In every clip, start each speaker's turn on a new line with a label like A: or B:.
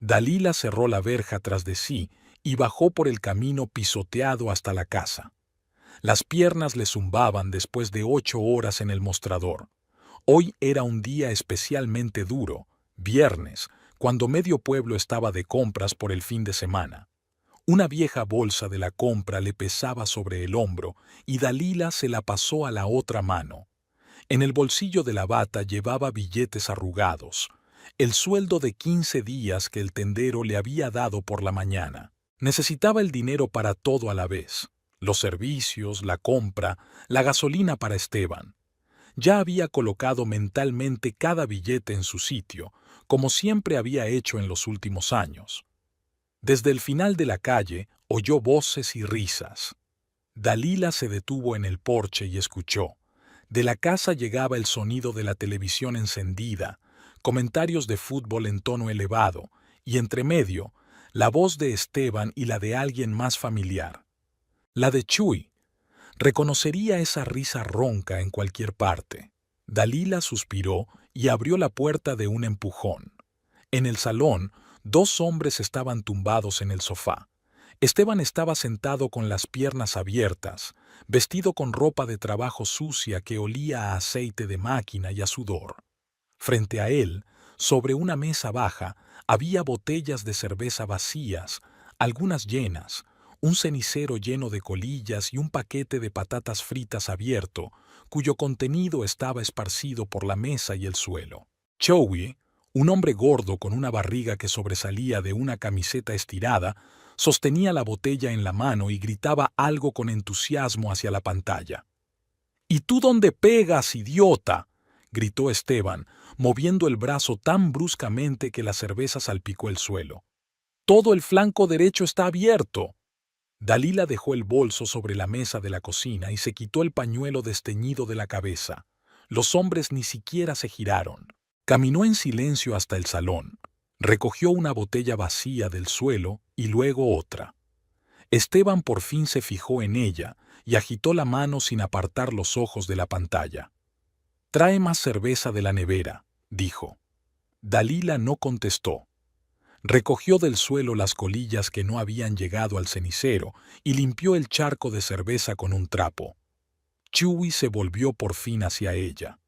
A: Dalila cerró la verja tras de sí y bajó por el camino pisoteado hasta la casa. Las piernas le zumbaban después de 8 horas en el mostrador. Hoy era un día especialmente duro, viernes, cuando medio pueblo estaba de compras por el fin de semana. Una vieja bolsa de la compra le pesaba sobre el hombro y Dalila se la pasó a la otra mano. En el bolsillo de la bata llevaba billetes arrugados, el sueldo de 15 días que el tendero le había dado por la mañana. Necesitaba el dinero para todo a la vez: los servicios, la compra, la gasolina para Esteban. Ya había colocado mentalmente cada billete en su sitio, como siempre había hecho en los últimos años. Desde el final de la calle oyó voces y risas. Dalila se detuvo en el porche y escuchó. De la casa llegaba el sonido de la televisión encendida, comentarios de fútbol en tono elevado, y entre medio, la voz de Esteban y la de alguien más familiar. La de Chuy. Reconocería esa risa ronca en cualquier parte. Dalila suspiró y abrió la puerta de un empujón. En el salón, 2 hombres estaban tumbados en el sofá. Esteban estaba sentado con las piernas abiertas, vestido con ropa de trabajo sucia que olía a aceite de máquina y a sudor. Frente a él, sobre una mesa baja, había botellas de cerveza vacías, algunas llenas, un cenicero lleno de colillas y un paquete de patatas fritas abierto, cuyo contenido estaba esparcido por la mesa y el suelo. Chowie, un hombre gordo con una barriga que sobresalía de una camiseta estirada, sostenía la botella en la mano y gritaba algo con entusiasmo hacia la pantalla. «¿Y tú dónde pegas, idiota?», gritó Esteban, moviendo el brazo tan bruscamente que la cerveza salpicó el suelo. «Todo el flanco derecho está abierto». Dalila dejó el bolso sobre la mesa de la cocina y se quitó el pañuelo desteñido de la cabeza. Los hombres ni siquiera se giraron. Caminó en silencio hasta el salón. Recogió una botella vacía del suelo y luego otra. Esteban por fin se fijó en ella y agitó la mano sin apartar los ojos de la pantalla. «Trae más cerveza de la nevera», dijo. Dalila no contestó. Recogió del suelo las colillas que no habían llegado al cenicero y limpió el charco de cerveza con un trapo. Chuy se volvió por fin hacia ella.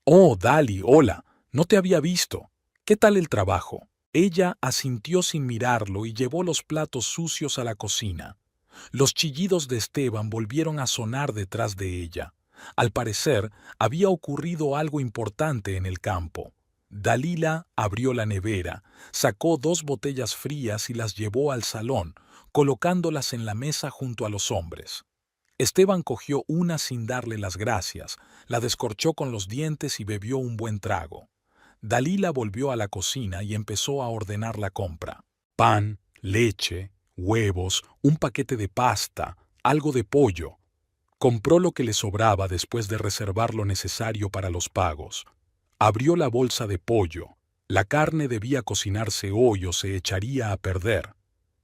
A: «Oh, Dali, hola, no te había visto. ¿Qué tal el trabajo?». Ella asintió sin mirarlo y llevó los platos sucios a la cocina. Los chillidos de Esteban volvieron a sonar detrás de ella. Al parecer, había ocurrido algo importante en el campo. Dalila abrió la nevera, sacó 2 botellas frías y las llevó al salón, colocándolas en la mesa junto a los hombres. Esteban cogió una sin darle las gracias, la descorchó con los dientes y bebió un buen trago. Dalila volvió a la cocina y empezó a ordenar la compra. Pan, leche, huevos, un paquete de pasta, algo de pollo. Compró lo que le sobraba después de reservar lo necesario para los pagos. Abrió la bolsa de pollo. La carne debía cocinarse hoy o se echaría a perder.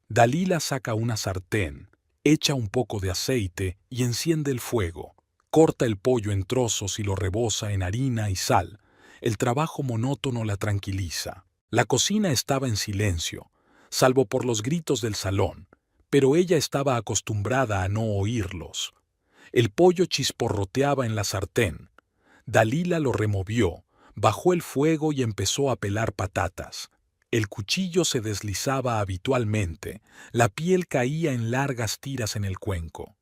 A: Dalila saca una sartén, echa un poco de aceite y enciende el fuego. Corta el pollo en trozos y lo reboza en harina y sal. El trabajo monótono la tranquiliza. La cocina estaba en silencio, salvo por los gritos del salón, pero ella estaba acostumbrada a no oírlos. El pollo chisporroteaba en la sartén. Dalila lo removió, bajó el fuego y empezó a pelar patatas. El cuchillo se deslizaba habitualmente, la piel caía en largas tiras en el cuenco.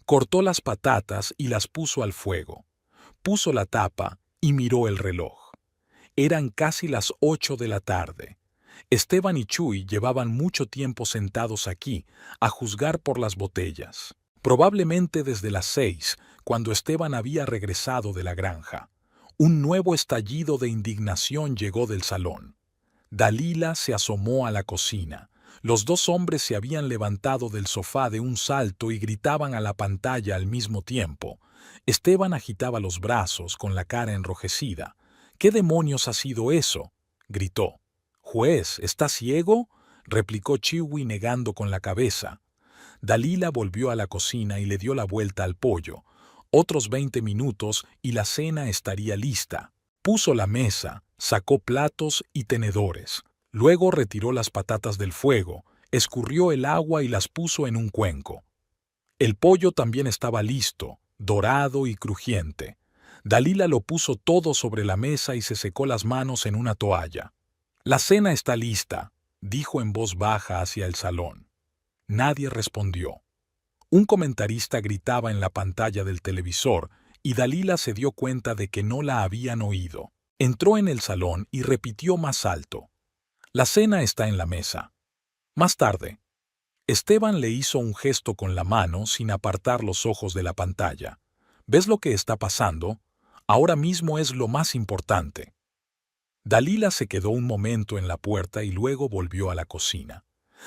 A: Cortó las patatas y las puso al fuego. Puso la tapa y miró el reloj. Eran casi las 8 de la tarde. Esteban y Chuy llevaban mucho tiempo sentados aquí, a juzgar por las botellas. Probablemente desde las 6, cuando Esteban había regresado de la granja. Un nuevo estallido de indignación llegó del salón. Dalila se asomó a la cocina. Los 2 hombres se habían levantado del sofá de un salto y gritaban a la pantalla al mismo tiempo. Esteban agitaba los brazos con la cara enrojecida. «¿Qué demonios ha sido eso?», gritó. «Juez, ¿está ciego?», replicó Chiwi negando con la cabeza. Dalila volvió a la cocina y le dio la vuelta al pollo. Otros 20 minutos y la cena estaría lista. Puso la mesa, sacó platos y tenedores. Luego retiró las patatas del fuego, escurrió el agua y las puso en un cuenco. El pollo también estaba listo, dorado y crujiente. Dalila lo puso todo sobre la mesa y se secó las manos en una toalla. «La cena está lista», dijo en voz baja hacia el salón. Nadie respondió. Un comentarista gritaba en la pantalla del televisor y Dalila se dio cuenta de que no la habían oído. Entró en el salón y repitió más alto: «La cena está en la mesa». Más tarde, Esteban le hizo un gesto con la mano sin apartar los ojos de la pantalla. «¿Ves lo que está pasando? Ahora mismo es lo más importante». Dalila se quedó un momento en la puerta y luego volvió a la cocina.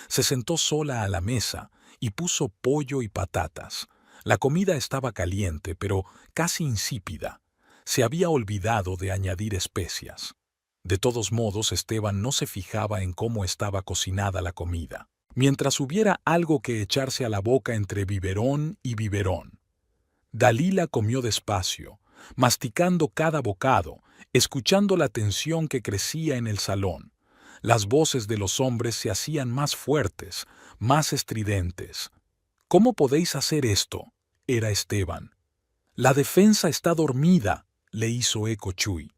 A: Se sentó sola a la mesa y puso pollo y patatas. La comida estaba caliente, pero casi insípida. Se había olvidado de añadir especias. De todos modos, Esteban no se fijaba en cómo estaba cocinada la comida, mientras hubiera algo que echarse a la boca entre biberón y biberón. Dalila comió despacio, masticando cada bocado, escuchando la tensión que crecía en el salón. Las voces de los hombres se hacían más fuertes, más estridentes. «¿Cómo podéis hacer esto?», era Esteban. «La defensa está dormida», le hizo eco Chuy.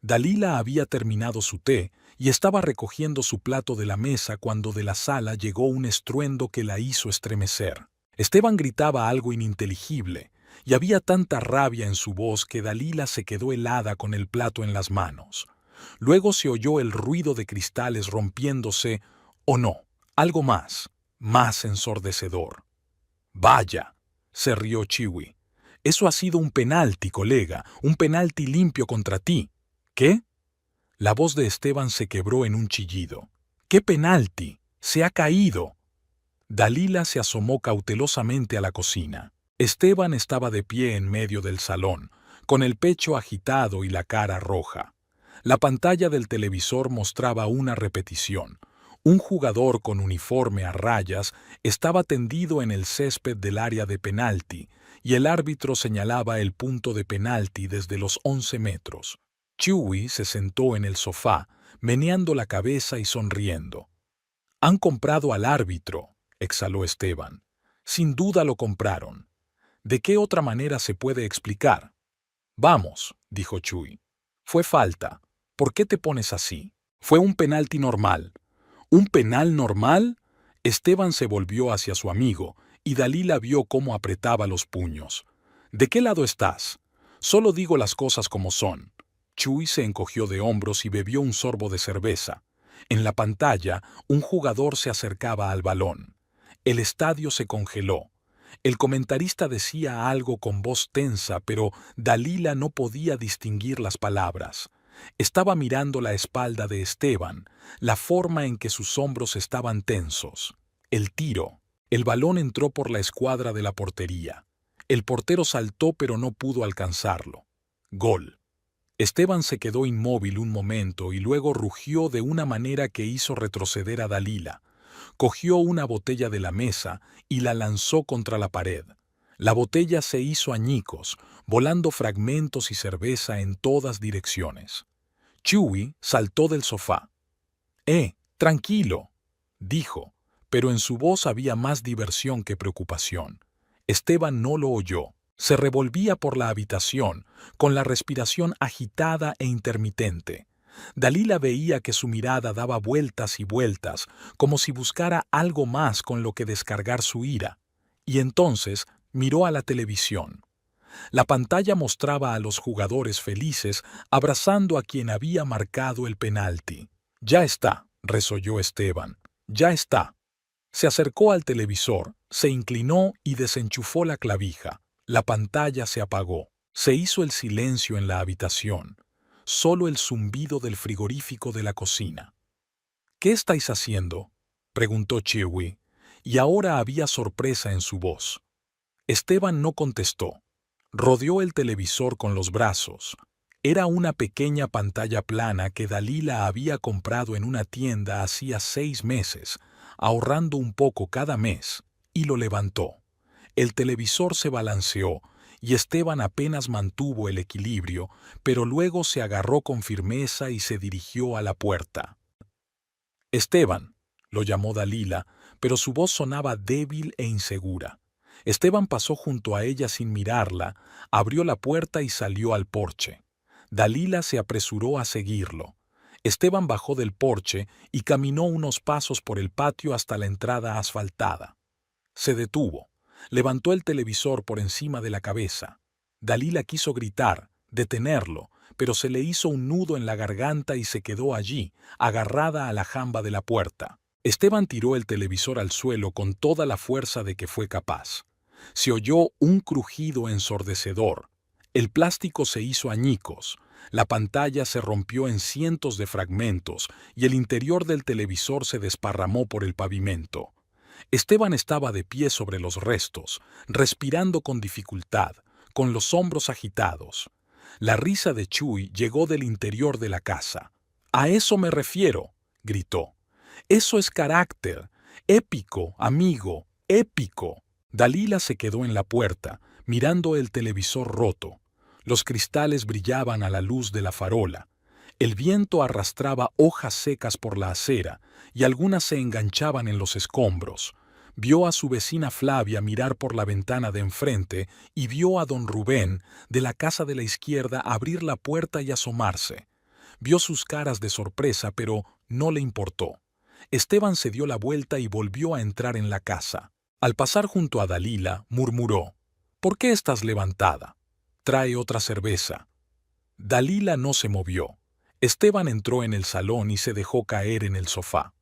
A: Dalila había terminado su té y estaba recogiendo su plato de la mesa cuando de la sala llegó un estruendo que la hizo estremecer. Esteban gritaba algo ininteligible, y había tanta rabia en su voz que Dalila se quedó helada con el plato en las manos. Luego se oyó el ruido de cristales rompiéndose, o no, algo más ensordecedor. «Vaya», se rió Chiwi. «Eso ha sido un penalti, colega, un penalti limpio contra ti». «¿Qué?». La voz de Esteban se quebró en un chillido. «¿Qué penalti? Se ha caído». Dalila se asomó cautelosamente a la cocina. Esteban estaba de pie en medio del salón, con el pecho agitado y la cara roja. La pantalla del televisor mostraba una repetición. Un jugador con uniforme a rayas estaba tendido en el césped del área de penalti y el árbitro señalaba el punto de penalti desde los 11 metros. Chewie se sentó en el sofá, meneando la cabeza y sonriendo. «Han comprado al árbitro», exhaló Esteban. «Sin duda lo compraron. ¿De qué otra manera se puede explicar?» «Vamos», dijo Chuy. «Fue falta. ¿Por qué te pones así? Fue un penalti normal». «¿Un penal normal?». Esteban se volvió hacia su amigo y Dalila vio cómo apretaba los puños. «¿De qué lado estás? Solo digo las cosas como son». Chuy se encogió de hombros y bebió un sorbo de cerveza. En la pantalla, un jugador se acercaba al balón. El estadio se congeló. El comentarista decía algo con voz tensa, pero Dalila no podía distinguir las palabras. Estaba mirando la espalda de Esteban, la forma en que sus hombros estaban tensos. El tiro. El balón entró por la escuadra de la portería. El portero saltó pero no pudo alcanzarlo. Gol. Esteban se quedó inmóvil un momento y luego rugió de una manera que hizo retroceder a Dalila. Cogió una botella de la mesa y la lanzó contra la pared. La botella se hizo añicos, volando fragmentos y cerveza en todas direcciones. Chewie saltó del sofá. Tranquilo», dijo, pero en su voz había más diversión que preocupación. Esteban no lo oyó. Se revolvía por la habitación, con la respiración agitada e intermitente. Dalila veía que su mirada daba vueltas y vueltas, como si buscara algo más con lo que descargar su ira. Y entonces miró a la televisión. La pantalla mostraba a los jugadores felices abrazando a quien había marcado el penalti. «Ya está», resolló Esteban. «Ya está». Se acercó al televisor, se inclinó y desenchufó la clavija. La pantalla se apagó. Se hizo el silencio en la habitación. Solo el zumbido del frigorífico de la cocina. «¿Qué estáis haciendo?», preguntó Chewie, y ahora había sorpresa en su voz. Esteban no contestó. Rodeó el televisor con los brazos. Era una pequeña pantalla plana que Dalila había comprado en una tienda hacía 6 meses, ahorrando un poco cada mes, y lo levantó. El televisor se balanceó y Esteban apenas mantuvo el equilibrio, pero luego se agarró con firmeza y se dirigió a la puerta. Esteban, lo llamó Dalila, pero su voz sonaba débil e insegura. Esteban pasó junto a ella sin mirarla, abrió la puerta y salió al porche. Dalila se apresuró a seguirlo. Esteban bajó del porche y caminó unos pasos por el patio hasta la entrada asfaltada. Se detuvo. Levantó el televisor por encima de la cabeza. Dalila quiso gritar, detenerlo, pero se le hizo un nudo en la garganta y se quedó allí, agarrada a la jamba de la puerta. Esteban tiró el televisor al suelo con toda la fuerza de que fue capaz. Se oyó un crujido ensordecedor. El plástico se hizo añicos. La pantalla se rompió en cientos de fragmentos y el interior del televisor se desparramó por el pavimento. Esteban estaba de pie sobre los restos, respirando con dificultad, con los hombros agitados. La risa de Chuy llegó del interior de la casa. «A eso me refiero», gritó. «Eso es carácter. Épico, amigo, épico». Dalila se quedó en la puerta, mirando el televisor roto. Los cristales brillaban a la luz de la farola. El viento arrastraba hojas secas por la acera y algunas se enganchaban en los escombros. Vio a su vecina Flavia mirar por la ventana de enfrente y vio a don Rubén, de la casa de la izquierda, abrir la puerta y asomarse. Vio sus caras de sorpresa, pero no le importó. Esteban se dio la vuelta y volvió a entrar en la casa. Al pasar junto a Dalila, murmuró: «¿Por qué estás levantada? Trae otra cerveza». Dalila no se movió. Esteban entró en el salón y se dejó caer en el sofá.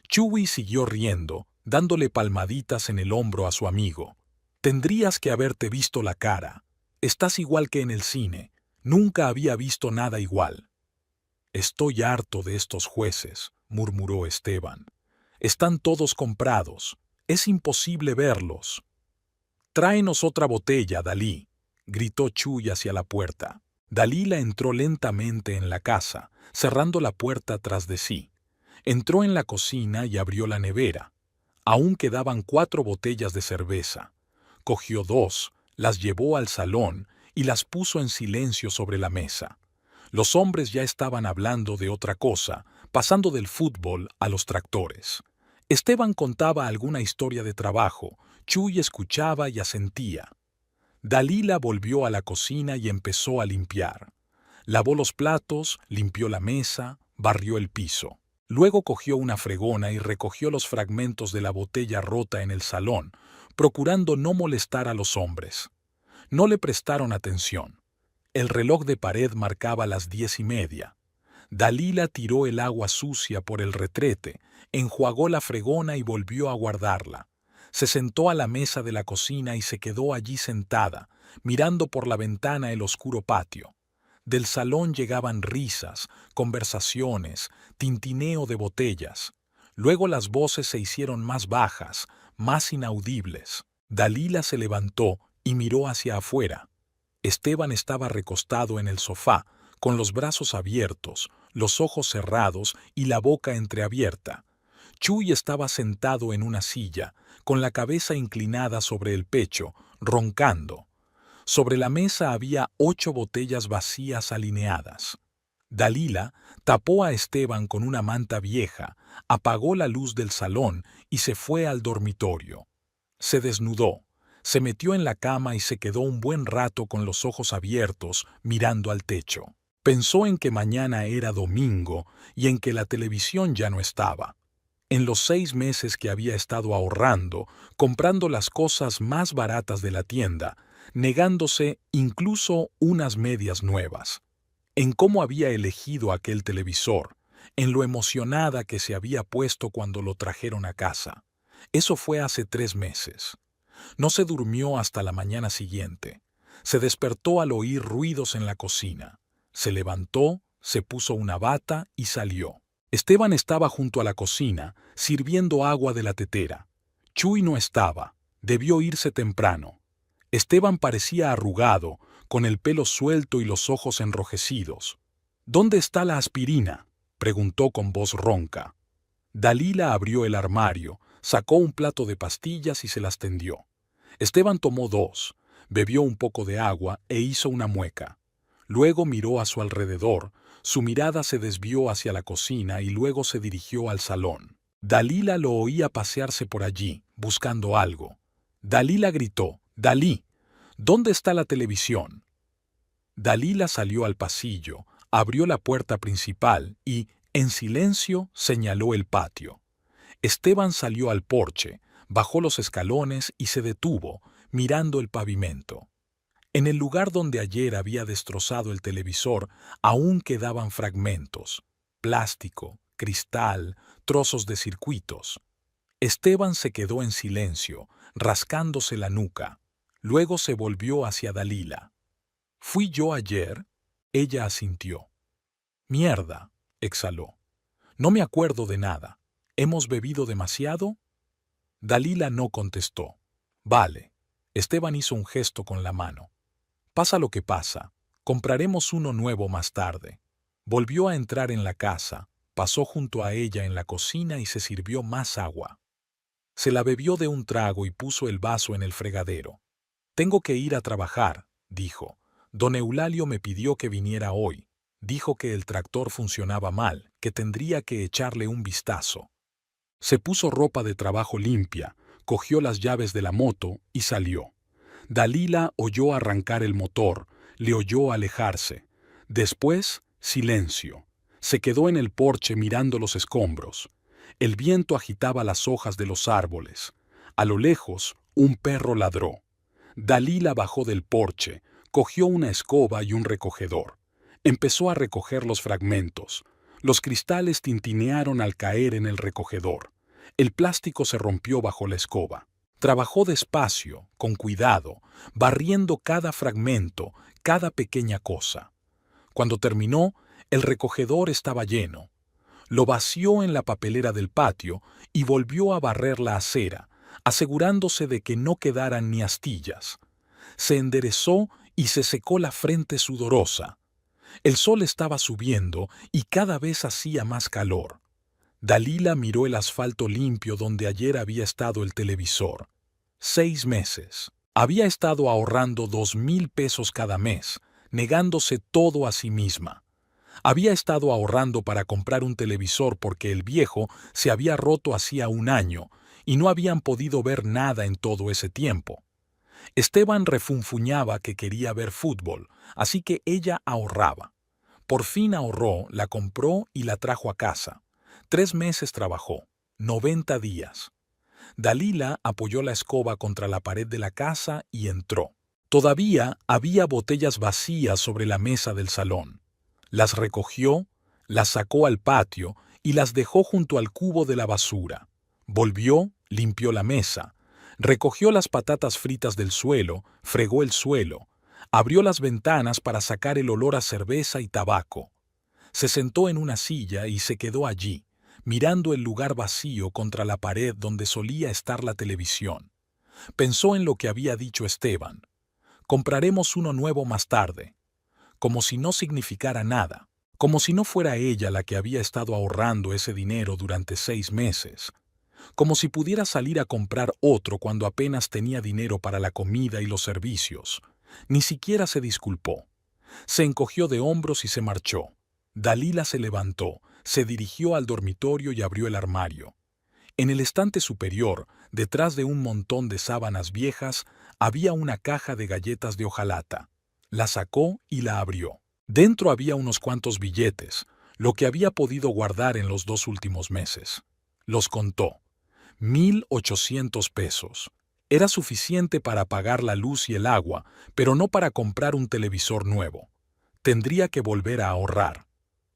A: Chuy siguió riendo, dándole palmaditas en el hombro a su amigo. «Tendrías que haberte visto la cara. Estás igual que en el cine. Nunca había visto nada igual». «Estoy harto de estos jueces», murmuró Esteban. «Están todos comprados. Es imposible verlos». «Tráenos otra botella, Dalí», gritó Chuy hacia la puerta. Dalila entró lentamente en la casa, cerrando la puerta tras de sí. Entró en la cocina y abrió la nevera. Aún quedaban 4 botellas de cerveza. Cogió 2, las llevó al salón y las puso en silencio sobre la mesa. Los hombres ya estaban hablando de otra cosa, pasando del fútbol a los tractores. Esteban contaba alguna historia de trabajo. Chuy escuchaba y asentía. Dalila volvió a la cocina y empezó a limpiar. Lavó los platos, limpió la mesa, barrió el piso. Luego cogió una fregona y recogió los fragmentos de la botella rota en el salón, procurando no molestar a los hombres. No le prestaron atención. El reloj de pared marcaba las 10:30. Dalila tiró el agua sucia por el retrete, enjuagó la fregona y volvió a guardarla. Se sentó a la mesa de la cocina y se quedó allí sentada, mirando por la ventana el oscuro patio. Del salón llegaban risas, conversaciones, tintineo de botellas. Luego las voces se hicieron más bajas, más inaudibles. Dalila se levantó y miró hacia afuera. Esteban estaba recostado en el sofá, con los brazos abiertos, los ojos cerrados y la boca entreabierta. Chuy estaba sentado en una silla, con la cabeza inclinada sobre el pecho, roncando. Sobre la mesa había 8 botellas vacías alineadas. Dalila tapó a Esteban con una manta vieja, apagó la luz del salón y se fue al dormitorio. Se desnudó, se metió en la cama y se quedó un buen rato con los ojos abiertos, mirando al techo. Pensó en que mañana era domingo y en que la televisión ya no estaba. En los 6 meses que había estado ahorrando, comprando las cosas más baratas de la tienda, negándose incluso unas medias nuevas. En cómo había elegido aquel televisor, en lo emocionada que se había puesto cuando lo trajeron a casa. Eso fue hace 3 meses. No se durmió hasta la mañana siguiente. Se despertó al oír ruidos en la cocina. Se levantó, se puso una bata y salió. Esteban estaba junto a la cocina, sirviendo agua de la tetera. Chuy no estaba, debió irse temprano. Esteban parecía arrugado, con el pelo suelto y los ojos enrojecidos. «¿Dónde está la aspirina?», preguntó con voz ronca. Dalila abrió el armario, sacó un plato de pastillas y se las tendió. Esteban tomó 2, bebió un poco de agua e hizo una mueca. Luego miró a su alrededor, su mirada se desvió hacia la cocina y luego se dirigió al salón. Dalila lo oía pasearse por allí, buscando algo. Dalila gritó, «Dalí, ¿dónde está la televisión?» Dalila salió al pasillo, abrió la puerta principal y, en silencio, señaló el patio. Esteban salió al porche, bajó los escalones y se detuvo, mirando el pavimento. En el lugar donde ayer había destrozado el televisor aún quedaban fragmentos, plástico, cristal, trozos de circuitos. Esteban se quedó en silencio, rascándose la nuca. Luego se volvió hacia Dalila. «¿Fui yo ayer?» Ella asintió. «Mierda», exhaló. «No me acuerdo de nada. ¿Hemos bebido demasiado?» Dalila no contestó. «Vale». Esteban hizo un gesto con la mano. «Pasa lo que pasa. Compraremos uno nuevo más tarde». Volvió a entrar en la casa, pasó junto a ella en la cocina y se sirvió más agua. Se la bebió de un trago y puso el vaso en el fregadero. «Tengo que ir a trabajar», dijo. «Don Eulalio me pidió que viniera hoy. Dijo que el tractor funcionaba mal, que tendría que echarle un vistazo». Se puso ropa de trabajo limpia, cogió las llaves de la moto y salió. Dalila oyó arrancar el motor, le oyó alejarse. Después, silencio. Se quedó en el porche mirando los escombros. El viento agitaba las hojas de los árboles. A lo lejos, un perro ladró. Dalila bajó del porche, cogió una escoba y un recogedor. Empezó a recoger los fragmentos. Los cristales tintinearon al caer en el recogedor. El plástico se rompió bajo la escoba. Trabajó despacio, con cuidado, barriendo cada fragmento, cada pequeña cosa. Cuando terminó, el recogedor estaba lleno. Lo vació en la papelera del patio y volvió a barrer la acera, asegurándose de que no quedaran ni astillas. Se enderezó y se secó la frente sudorosa. El sol estaba subiendo y cada vez hacía más calor. Dalila miró el asfalto limpio donde ayer había estado el televisor. 6 meses. Había estado ahorrando 2,000 pesos cada mes, negándose todo a sí misma. Había estado ahorrando para comprar un televisor porque el viejo se había roto hacía 1 año y no habían podido ver nada en todo ese tiempo. Esteban refunfuñaba que quería ver fútbol, así que ella ahorraba. Por fin ahorró, la compró y la trajo a casa. 3 meses trabajó, 90 días. Dalila apoyó la escoba contra la pared de la casa y entró. Todavía había botellas vacías sobre la mesa del salón. Las recogió, las sacó al patio y las dejó junto al cubo de la basura. Volvió, limpió la mesa, recogió las patatas fritas del suelo, fregó el suelo, abrió las ventanas para sacar el olor a cerveza y tabaco. Se sentó en una silla y se quedó allí, mirando el lugar vacío contra la pared donde solía estar la televisión. Pensó en lo que había dicho Esteban. «Compraremos uno nuevo más tarde». Como si no significara nada, como si no fuera ella la que había estado ahorrando ese dinero durante 6 meses, como si pudiera salir a comprar otro cuando apenas tenía dinero para la comida y los servicios. Ni siquiera se disculpó. Se encogió de hombros y se marchó. Dalila se levantó, se dirigió al dormitorio y abrió el armario. En el estante superior, detrás de un montón de sábanas viejas, había una caja de galletas de hojalata. La sacó y la abrió. Dentro había unos cuantos billetes, lo que había podido guardar en los 2 últimos meses. Los contó. 1,800 pesos. Era suficiente para pagar la luz y el agua, pero no para comprar un televisor nuevo. Tendría que volver a ahorrar.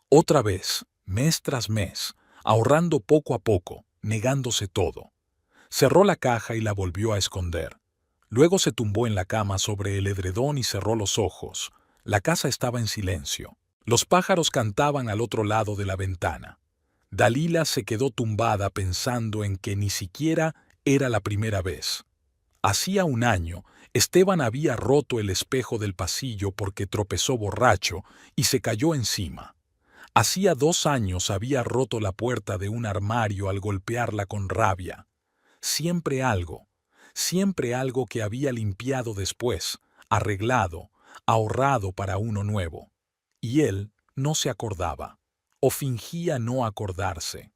A: Otra vez, mes tras mes, ahorrando poco a poco, negándose todo. Cerró la caja y la volvió a esconder. Luego se tumbó en la cama sobre el edredón y cerró los ojos. La casa estaba en silencio. Los pájaros cantaban al otro lado de la ventana. Dalila se quedó tumbada pensando en que ni siquiera era la primera vez. Hacía 1 año, Esteban había roto el espejo del pasillo porque tropezó borracho y se cayó encima. Hacía 2 años había roto la puerta de un armario al golpearla con rabia. Siempre algo que había limpiado después, arreglado, ahorrado para uno nuevo. Y él no se acordaba, o fingía no acordarse.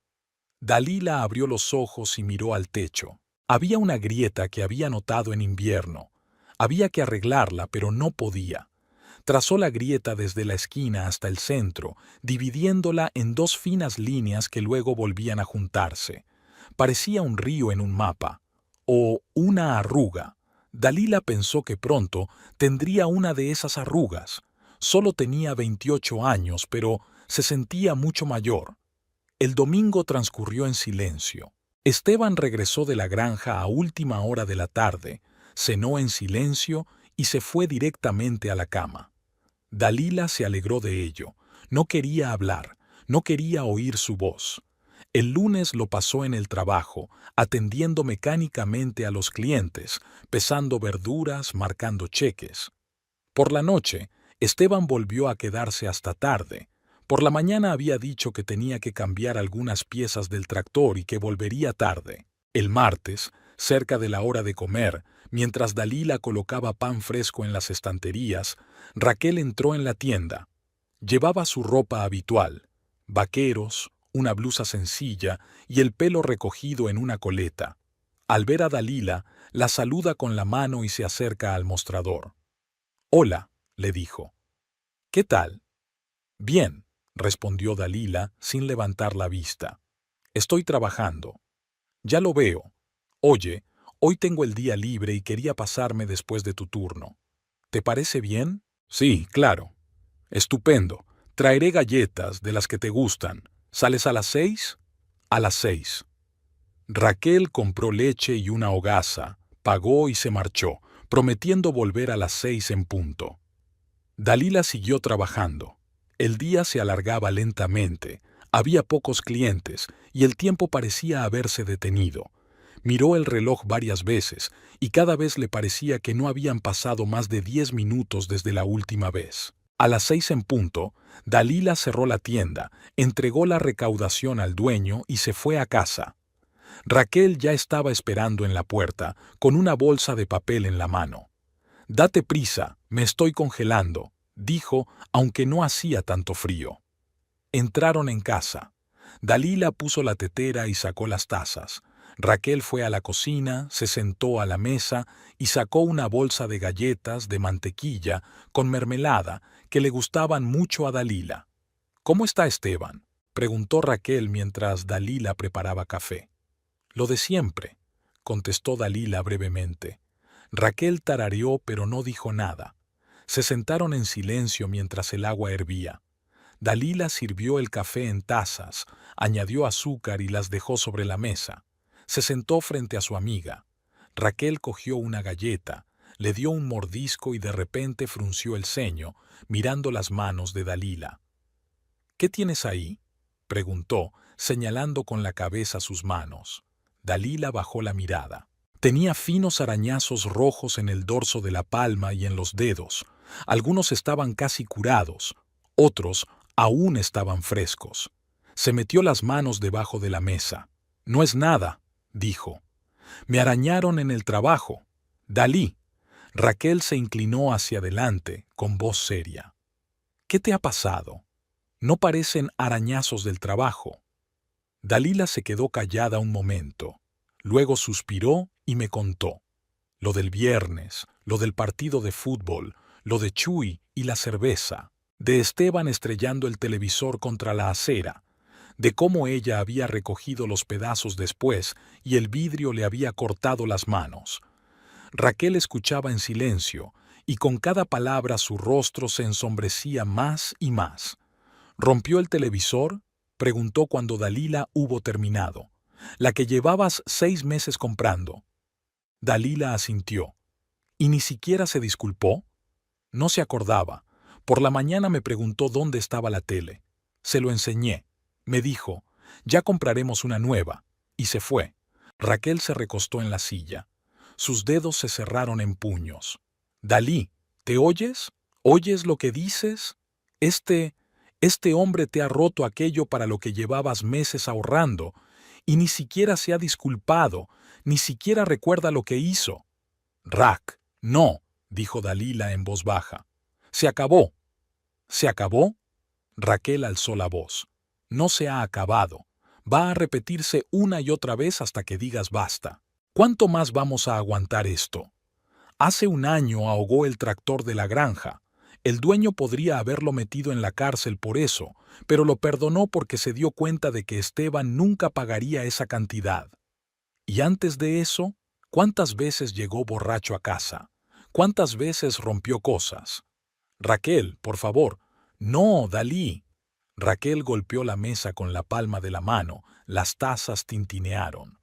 A: Dalila abrió los ojos y miró al techo. Había una grieta que había notado en invierno. Había que arreglarla, pero no podía. Trazó la grieta desde la esquina hasta el centro, dividiéndola en dos finas líneas que luego volvían a juntarse. Parecía un río en un mapa, o una arruga. Dalila pensó que pronto tendría una de esas arrugas. Solo tenía 28 años, pero se sentía mucho mayor. El domingo transcurrió en silencio. Esteban regresó de la granja a última hora de la tarde, cenó en silencio y se fue directamente a la cama. Dalila se alegró de ello. No quería hablar, no quería oír su voz. El lunes lo pasó en el trabajo, atendiendo mecánicamente a los clientes, pesando verduras, marcando cheques. Por la noche, Esteban volvió a quedarse hasta tarde. Por la mañana había dicho que tenía que cambiar algunas piezas del tractor y que volvería tarde. El martes, cerca de la hora de comer, mientras Dalila colocaba pan fresco en las estanterías, Raquel entró en la tienda. Llevaba su ropa habitual, vaqueros, una blusa sencilla y el pelo recogido en una coleta. Al ver a Dalila, la saluda con la mano y se acerca al mostrador. «Hola», le dijo. «¿Qué tal?» «Bien», respondió Dalila sin levantar la vista. «Estoy trabajando». «Ya lo veo. Oye, hoy tengo el día libre y quería pasarme después de tu turno. ¿Te parece bien?» «Sí, claro». «Estupendo. Traeré galletas de las que te gustan. ¿Sales a las 6?» «A las 6». Raquel compró leche y una hogaza, pagó y se marchó, prometiendo volver a las 6 en punto. Dalila siguió trabajando. El día se alargaba lentamente, había pocos clientes y el tiempo parecía haberse detenido. Miró el reloj varias veces y cada vez le parecía que no habían pasado más de 10 minutos desde la última vez. A las 6 en punto, Dalila cerró la tienda, entregó la recaudación al dueño y se fue a casa. Raquel ya estaba esperando en la puerta, con una bolsa de papel en la mano. «Date prisa, me estoy congelando», dijo, aunque no hacía tanto frío. Entraron en casa. Dalila puso la tetera y sacó las tazas. Raquel fue a la cocina, se sentó a la mesa y sacó una bolsa de galletas de mantequilla con mermelada que le gustaban mucho a Dalila. «¿Cómo está Esteban?», preguntó Raquel mientras Dalila preparaba café. «Lo de siempre», contestó Dalila brevemente. Raquel tarareó pero no dijo nada. Se sentaron en silencio mientras el agua hervía. Dalila sirvió el café en tazas, añadió azúcar y las dejó sobre la mesa. Se sentó frente a su amiga. Raquel cogió una galleta, le dio un mordisco y de repente frunció el ceño, mirando las manos de Dalila. «¿Qué tienes ahí?», preguntó, señalando con la cabeza sus manos. Dalila bajó la mirada. Tenía finos arañazos rojos en el dorso de la palma y en los dedos. Algunos estaban casi curados, otros aún estaban frescos. Se metió las manos debajo de la mesa. «No es nada», dijo. «Me arañaron en el trabajo. Dalí». Raquel se inclinó hacia adelante, con voz seria. «¿Qué te ha pasado? No parecen arañazos del trabajo». Dalila se quedó callada un momento. Luego suspiró y me contó. Lo del viernes, lo del partido de fútbol, lo de Chuy y la cerveza, de Esteban estrellando el televisor contra la acera, de cómo ella había recogido los pedazos después y el vidrio le había cortado las manos. Raquel escuchaba en silencio y con cada palabra su rostro se ensombrecía más y más. «¿Rompió el televisor?», preguntó cuando Dalila hubo terminado. «La que llevabas 6 meses comprando». Dalila asintió. «¿Y ni siquiera se disculpó?». No se acordaba. Por la mañana me preguntó dónde estaba la tele. Se lo enseñé. Me dijo, «Ya compraremos una nueva», y se fue. Raquel se recostó en la silla. Sus dedos se cerraron en puños. «Dalí, ¿te oyes? ¿Oyes lo que dices? Este hombre te ha roto aquello para lo que llevabas meses ahorrando, y ni siquiera se ha disculpado, ni siquiera recuerda lo que hizo». «Rac, no», dijo Dalila en voz baja. Se acabó. ¿Se acabó? Raquel alzó la voz. No se ha acabado. Va a repetirse una y otra vez hasta que digas basta. ¿Cuánto más vamos a aguantar esto? Hace un año ahogó el tractor de la granja. El dueño podría haberlo metido en la cárcel por eso, pero lo perdonó porque se dio cuenta de que Esteban nunca pagaría esa cantidad. Y antes de eso, ¿cuántas veces llegó borracho a casa? ¿Cuántas veces rompió cosas? Raquel, por favor. No, Dalí. Raquel golpeó la mesa con la palma de la mano, las tazas tintinearon.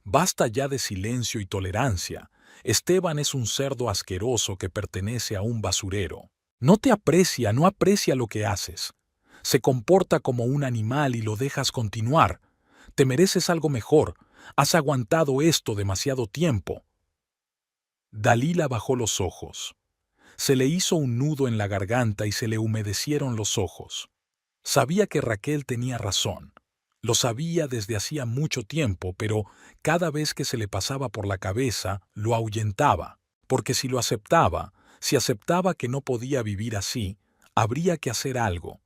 A: Basta ya de silencio y tolerancia. Esteban es un cerdo asqueroso que pertenece a un basurero. No te aprecia, no aprecia lo que haces. Se comporta como un animal y lo dejas continuar. Te mereces algo mejor. Has aguantado esto demasiado tiempo. Dalila bajó los ojos. Se le hizo un nudo en la garganta y se le humedecieron los ojos. Sabía que Raquel tenía razón. Lo sabía desde hacía mucho tiempo, pero cada vez que se le pasaba por la cabeza, lo ahuyentaba, porque si lo aceptaba, si aceptaba que no podía vivir así, habría que hacer algo.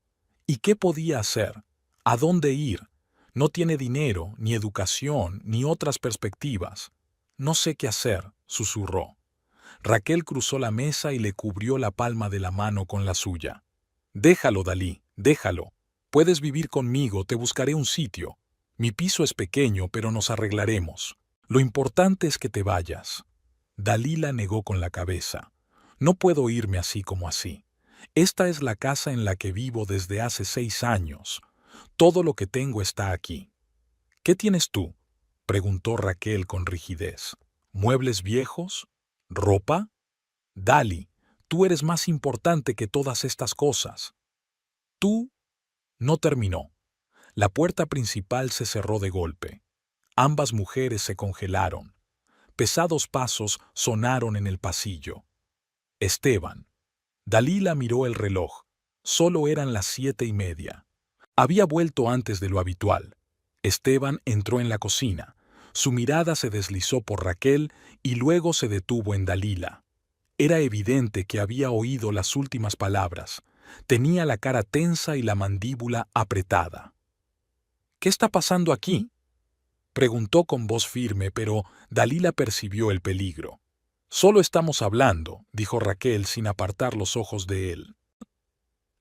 A: ¿Y qué podía hacer? ¿A dónde ir? No tiene dinero, ni educación, ni otras perspectivas. No sé qué hacer, susurró. Raquel cruzó la mesa y le cubrió la palma de la mano con la suya. Déjalo, Dalí, déjalo. Puedes vivir conmigo, te buscaré un sitio. Mi piso es pequeño, pero nos arreglaremos. Lo importante es que te vayas. Dalila negó con la cabeza. No puedo irme así como así. Esta es la casa en la que vivo desde hace 6 años. Todo lo que tengo está aquí. ¿Qué tienes tú? Preguntó Raquel con rigidez. ¿Muebles viejos? ¿Ropa? Dali, tú eres más importante que todas estas cosas. Tú. No terminó. La puerta principal se cerró de golpe. Ambas mujeres se congelaron. Pesados pasos sonaron en el pasillo. Esteban. Dalila miró el reloj. Solo eran las 7:30. Había vuelto antes de lo habitual. Esteban entró en la cocina. Su mirada se deslizó por Raquel y luego se detuvo en Dalila. Era evidente que había oído las últimas palabras. Tenía la cara tensa y la mandíbula apretada. ¿Qué está pasando aquí? Preguntó con voz firme, pero Dalila percibió el peligro. Solo estamos hablando, dijo Raquel sin apartar los ojos de él.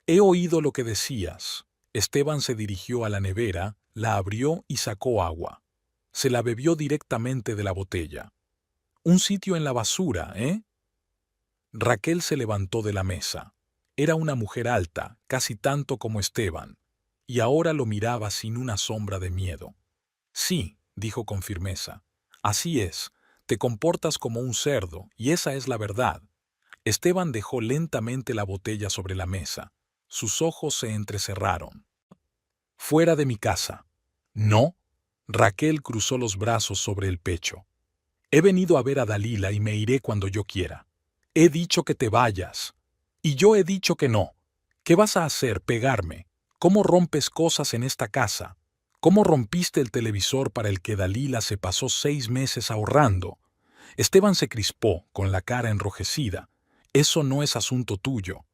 A: He oído lo que decías. Esteban se dirigió a la nevera, la abrió y sacó agua. Se la bebió directamente de la botella. Un sitio en la basura, ¿eh? Raquel se levantó de la mesa. Era una mujer alta, casi tanto como Esteban, y ahora lo miraba sin una sombra de miedo. Sí, dijo con firmeza. Así es, te comportas como un cerdo, y esa es la verdad. Esteban dejó lentamente la botella sobre la mesa. Sus ojos se entrecerraron. Fuera de mi casa. No. Raquel cruzó los brazos sobre el pecho. He venido a ver a Dalila y me iré cuando yo quiera. He dicho que te vayas. Y yo he dicho que no. ¿Qué vas a hacer, pegarme? ¿Cómo rompes cosas en esta casa? ¿Cómo rompiste el televisor para el que Dalila se pasó 6 meses ahorrando? Esteban se crispó, con la cara enrojecida. Eso no es asunto tuyo.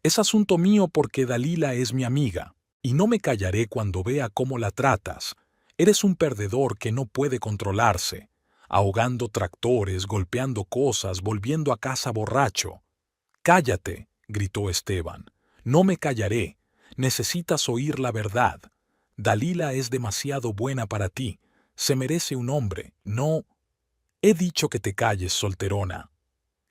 A: Es asunto mío porque Dalila es mi amiga. Y no me callaré cuando vea cómo la tratas. Eres un perdedor que no puede controlarse, ahogando tractores, golpeando cosas, volviendo a casa borracho. Cállate, gritó Esteban. No me callaré. Necesitas oír la verdad. Dalila es demasiado buena para ti. Se merece un hombre. No. He dicho que te calles, solterona.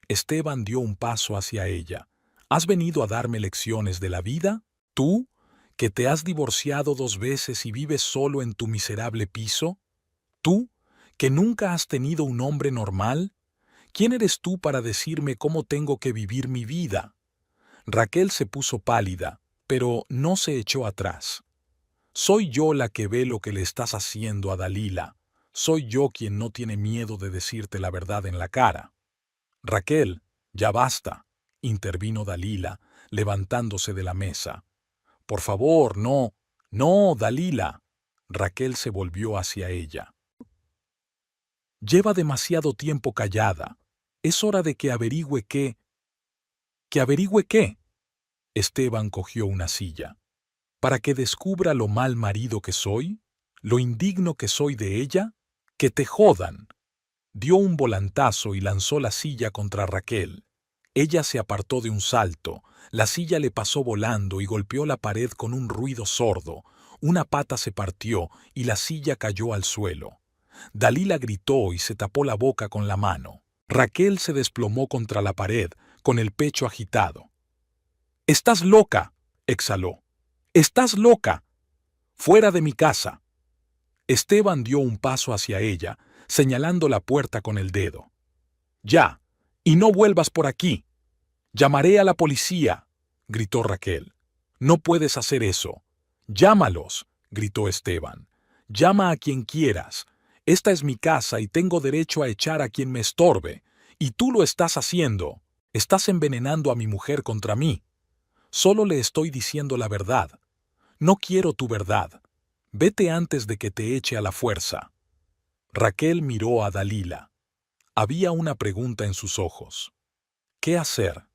A: Esteban dio un paso hacia ella. ¿Has venido a darme lecciones de la vida? ¿Tú, que te has divorciado 2 veces y vives solo en tu miserable piso? ¿Tú, que nunca has tenido un hombre normal? ¿Quién eres tú para decirme cómo tengo que vivir mi vida? Raquel se puso pálida, pero no se echó atrás. Soy yo la que ve lo que le estás haciendo a Dalila. Soy yo quien no tiene miedo de decirte la verdad en la cara. Raquel, ya basta, intervino Dalila, levantándose de la mesa. Por favor, no, no, Dalila. Raquel se volvió hacia ella. Lleva demasiado tiempo callada. Es hora de que averigüe qué. ¿Que averigüe qué? Esteban cogió una silla. ¿Para que descubra lo mal marido que soy? ¿Lo indigno que soy de ella? ¡Que te jodan! Dio un volantazo y lanzó la silla contra Raquel. Ella se apartó de un salto, la silla le pasó volando y golpeó la pared con un ruido sordo. Una pata se partió y la silla cayó al suelo. Dalila gritó y se tapó la boca con la mano. Raquel se desplomó contra la pared, con el pecho agitado. «¡Estás loca!», exhaló. «¡Estás loca! ¡Fuera de mi casa!». Esteban dio un paso hacia ella, señalando la puerta con el dedo. «Ya, y no vuelvas por aquí. Llamaré a la policía», gritó Raquel. «No puedes hacer eso». «Llámalos», gritó Esteban. «Llama a quien quieras. Esta es mi casa y tengo derecho a echar a quien me estorbe. Y tú lo estás haciendo. Estás envenenando a mi mujer contra mí. Solo le estoy diciendo la verdad. No quiero tu verdad. Vete antes de que te eche a la fuerza». Raquel miró a Dalila. Había una pregunta en sus ojos. ¿Qué hacer?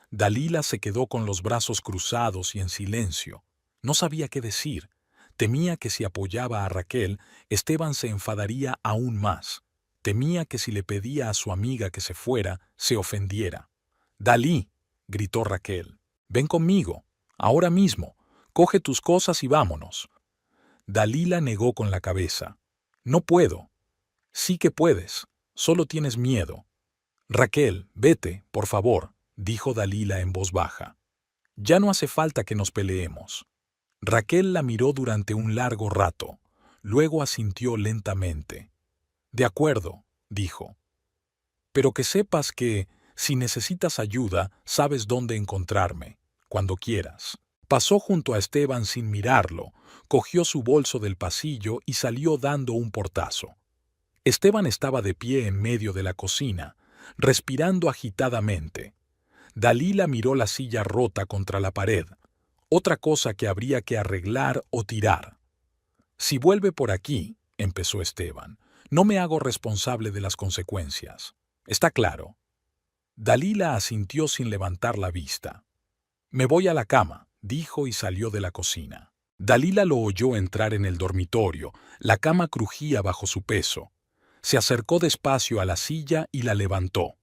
A: Dalila se quedó con los brazos cruzados y en silencio. No sabía qué decir. Temía que si apoyaba a Raquel, Esteban se enfadaría aún más. Temía que si le pedía a su amiga que se fuera, se ofendiera. «Dalí», gritó Raquel, «ven conmigo, ahora mismo. Coge tus cosas y vámonos». Dalila negó con la cabeza. «No puedo». «Sí que puedes, solo tienes miedo». «Raquel, vete, por favor», dijo Dalila en voz baja. «Ya no hace falta que nos peleemos». Raquel la miró durante un largo rato, luego asintió lentamente. «De acuerdo», dijo. «Pero que sepas que, si necesitas ayuda, sabes dónde encontrarme, cuando quieras». Pasó junto a Esteban sin mirarlo, cogió su bolso del pasillo y salió dando un portazo. Esteban estaba de pie en medio de la cocina, respirando agitadamente. Dalila miró la silla rota contra la pared, otra cosa que habría que arreglar o tirar. «Si vuelve por aquí», empezó Esteban, «no me hago responsable de las consecuencias. ¿Está claro?» Dalila asintió sin levantar la vista. «Me voy a la cama», dijo y salió de la cocina. Dalila lo oyó entrar en el dormitorio, la cama crujía bajo su peso. Se acercó despacio a la silla y la levantó.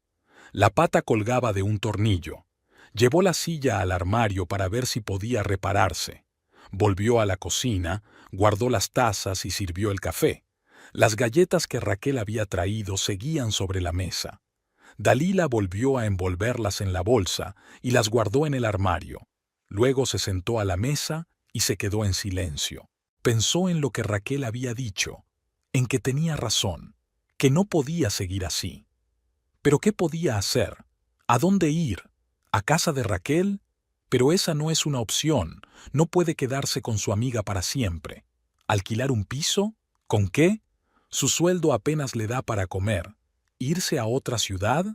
A: La pata colgaba de un tornillo. Llevó la silla al armario para ver si podía repararse. Volvió a la cocina, guardó las tazas y sirvió el café. Las galletas que Raquel había traído seguían sobre la mesa. Dalila volvió a envolverlas en la bolsa y las guardó en el armario. Luego se sentó a la mesa y se quedó en silencio. Pensó en lo que Raquel había dicho, en que tenía razón, que no podía seguir así. ¿Pero qué podía hacer? ¿A dónde ir? ¿A casa de Raquel? Pero esa no es una opción. No puede quedarse con su amiga para siempre. ¿Alquilar un piso? ¿Con qué? Su sueldo apenas le da para comer. ¿Irse a otra ciudad?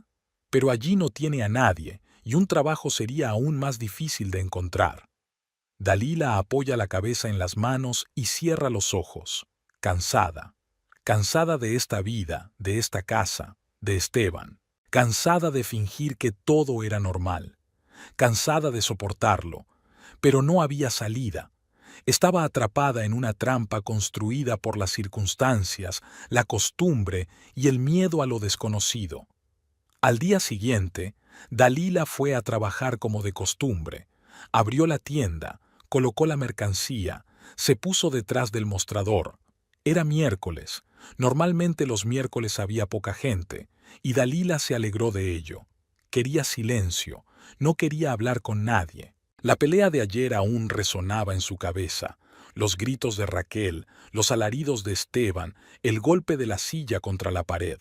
A: Pero allí no tiene a nadie, y un trabajo sería aún más difícil de encontrar. Dalila apoya la cabeza en las manos y cierra los ojos, cansada. Cansada de esta vida, de esta casa, de Esteban. Cansada de fingir que todo era normal. Cansada de soportarlo. Pero no había salida. Estaba atrapada en una trampa construida por las circunstancias, la costumbre y el miedo a lo desconocido. Al día siguiente, Dalila fue a trabajar como de costumbre. Abrió la tienda, colocó la mercancía, se puso detrás del mostrador. Era miércoles. Normalmente los miércoles había poca gente, y Dalila se alegró de ello. Quería silencio, no quería hablar con nadie. La pelea de ayer aún resonaba en su cabeza. Los gritos de Raquel, los alaridos de Esteban, el golpe de la silla contra la pared.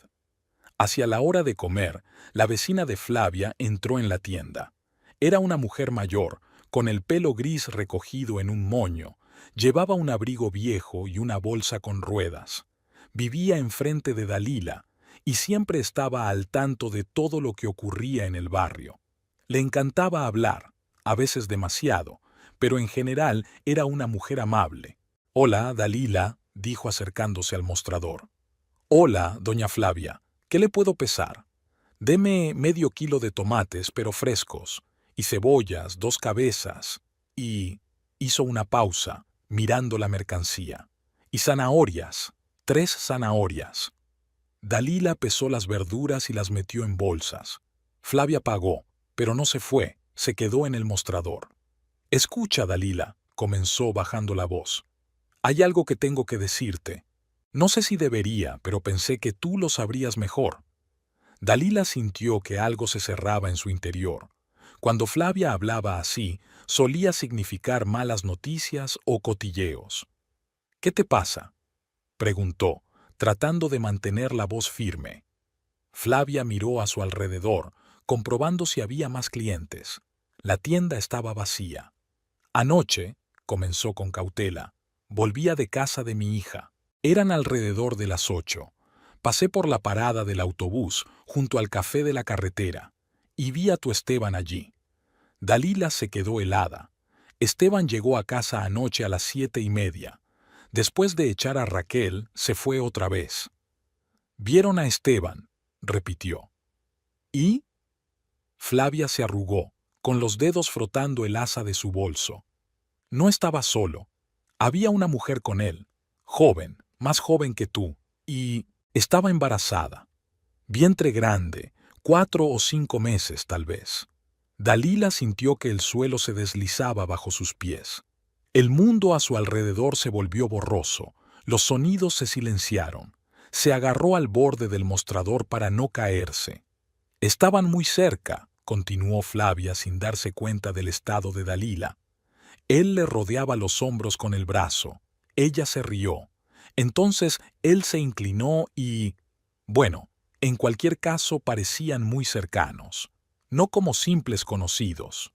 A: Hacia la hora de comer, la vecina de Flavia entró en la tienda. Era una mujer mayor, con el pelo gris recogido en un moño. Llevaba un abrigo viejo y una bolsa con ruedas. Vivía enfrente de Dalila y siempre estaba al tanto de todo lo que ocurría en el barrio. Le encantaba hablar, a veces demasiado, pero en general era una mujer amable. «Hola, Dalila», dijo acercándose al mostrador. «Hola, doña Flavia, ¿qué le puedo pesar? Deme medio kilo de tomates, pero frescos, y cebollas, 2 cabezas, y... Hizo una pausa, mirando la mercancía. Y zanahorias, 3 zanahorias. Dalila pesó las verduras y las metió en bolsas. Flavia pagó, pero no se fue, se quedó en el mostrador. «Escucha, Dalila», comenzó bajando la voz. «Hay algo que tengo que decirte. No sé si debería, pero pensé que tú lo sabrías mejor». Dalila sintió que algo se cerraba en su interior. Cuando Flavia hablaba así, solía significar malas noticias o cotilleos. «¿Qué te pasa?», preguntó, tratando de mantener la voz firme. Flavia miró a su alrededor, comprobando si había más clientes. La tienda estaba vacía. «Anoche», comenzó con cautela, «volvía de casa de mi hija. Eran alrededor de las 8. Pasé por la parada del autobús junto al café de la carretera y vi a tu Esteban allí». Dalila se quedó helada. Esteban llegó a casa anoche a las 7:30. Después de echar a Raquel, se fue otra vez. «¿Vieron a Esteban?», repitió. «¿Y?». Flavia se arrugó, con los dedos frotando el asa de su bolso. No estaba solo. Había una mujer con él, joven, más joven que tú, y estaba embarazada. Vientre grande, 4 o 5 meses tal vez. Dalila sintió que el suelo se deslizaba bajo sus pies. El mundo a su alrededor se volvió borroso, los sonidos se silenciaron. Se agarró al borde del mostrador para no caerse. «Estaban muy cerca», continuó Flavia sin darse cuenta del estado de Dalila. Él le rodeaba los hombros con el brazo. Ella se rió. Entonces él se inclinó y... Bueno, en cualquier caso parecían muy cercanos, no como simples conocidos.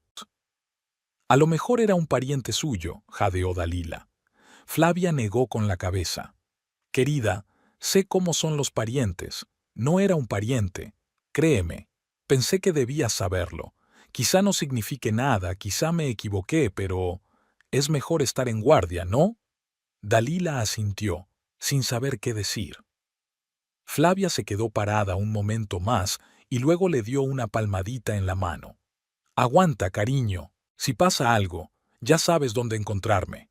A: «A lo mejor era un pariente suyo», jadeó Dalila. Flavia negó con la cabeza. «Querida, sé cómo son los parientes. No era un pariente. Créeme. Pensé que debías saberlo. Quizá no signifique nada, quizá me equivoqué, pero... es mejor estar en guardia, ¿no?». Dalila asintió, sin saber qué decir. Flavia se quedó parada un momento más y luego le dio una palmadita en la mano. «Aguanta, cariño. Si pasa algo, ya sabes dónde encontrarme».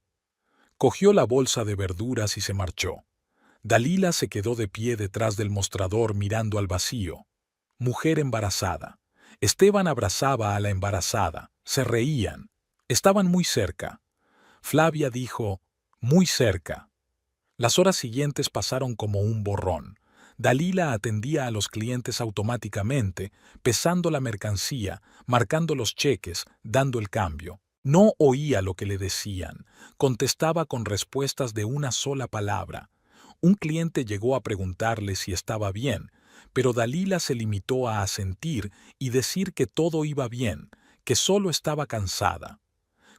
A: Cogió la bolsa de verduras y se marchó. Dalila se quedó de pie detrás del mostrador mirando al vacío. Mujer embarazada. Esteban abrazaba a la embarazada. Se reían. Estaban muy cerca. Flavia dijo, «muy cerca». Las horas siguientes pasaron como un borrón. Dalila atendía a los clientes automáticamente, pesando la mercancía, marcando los cheques, dando el cambio. No oía lo que le decían. Contestaba con respuestas de una sola palabra. Un cliente llegó a preguntarle si estaba bien, pero Dalila se limitó a asentir y decir que todo iba bien, que solo estaba cansada.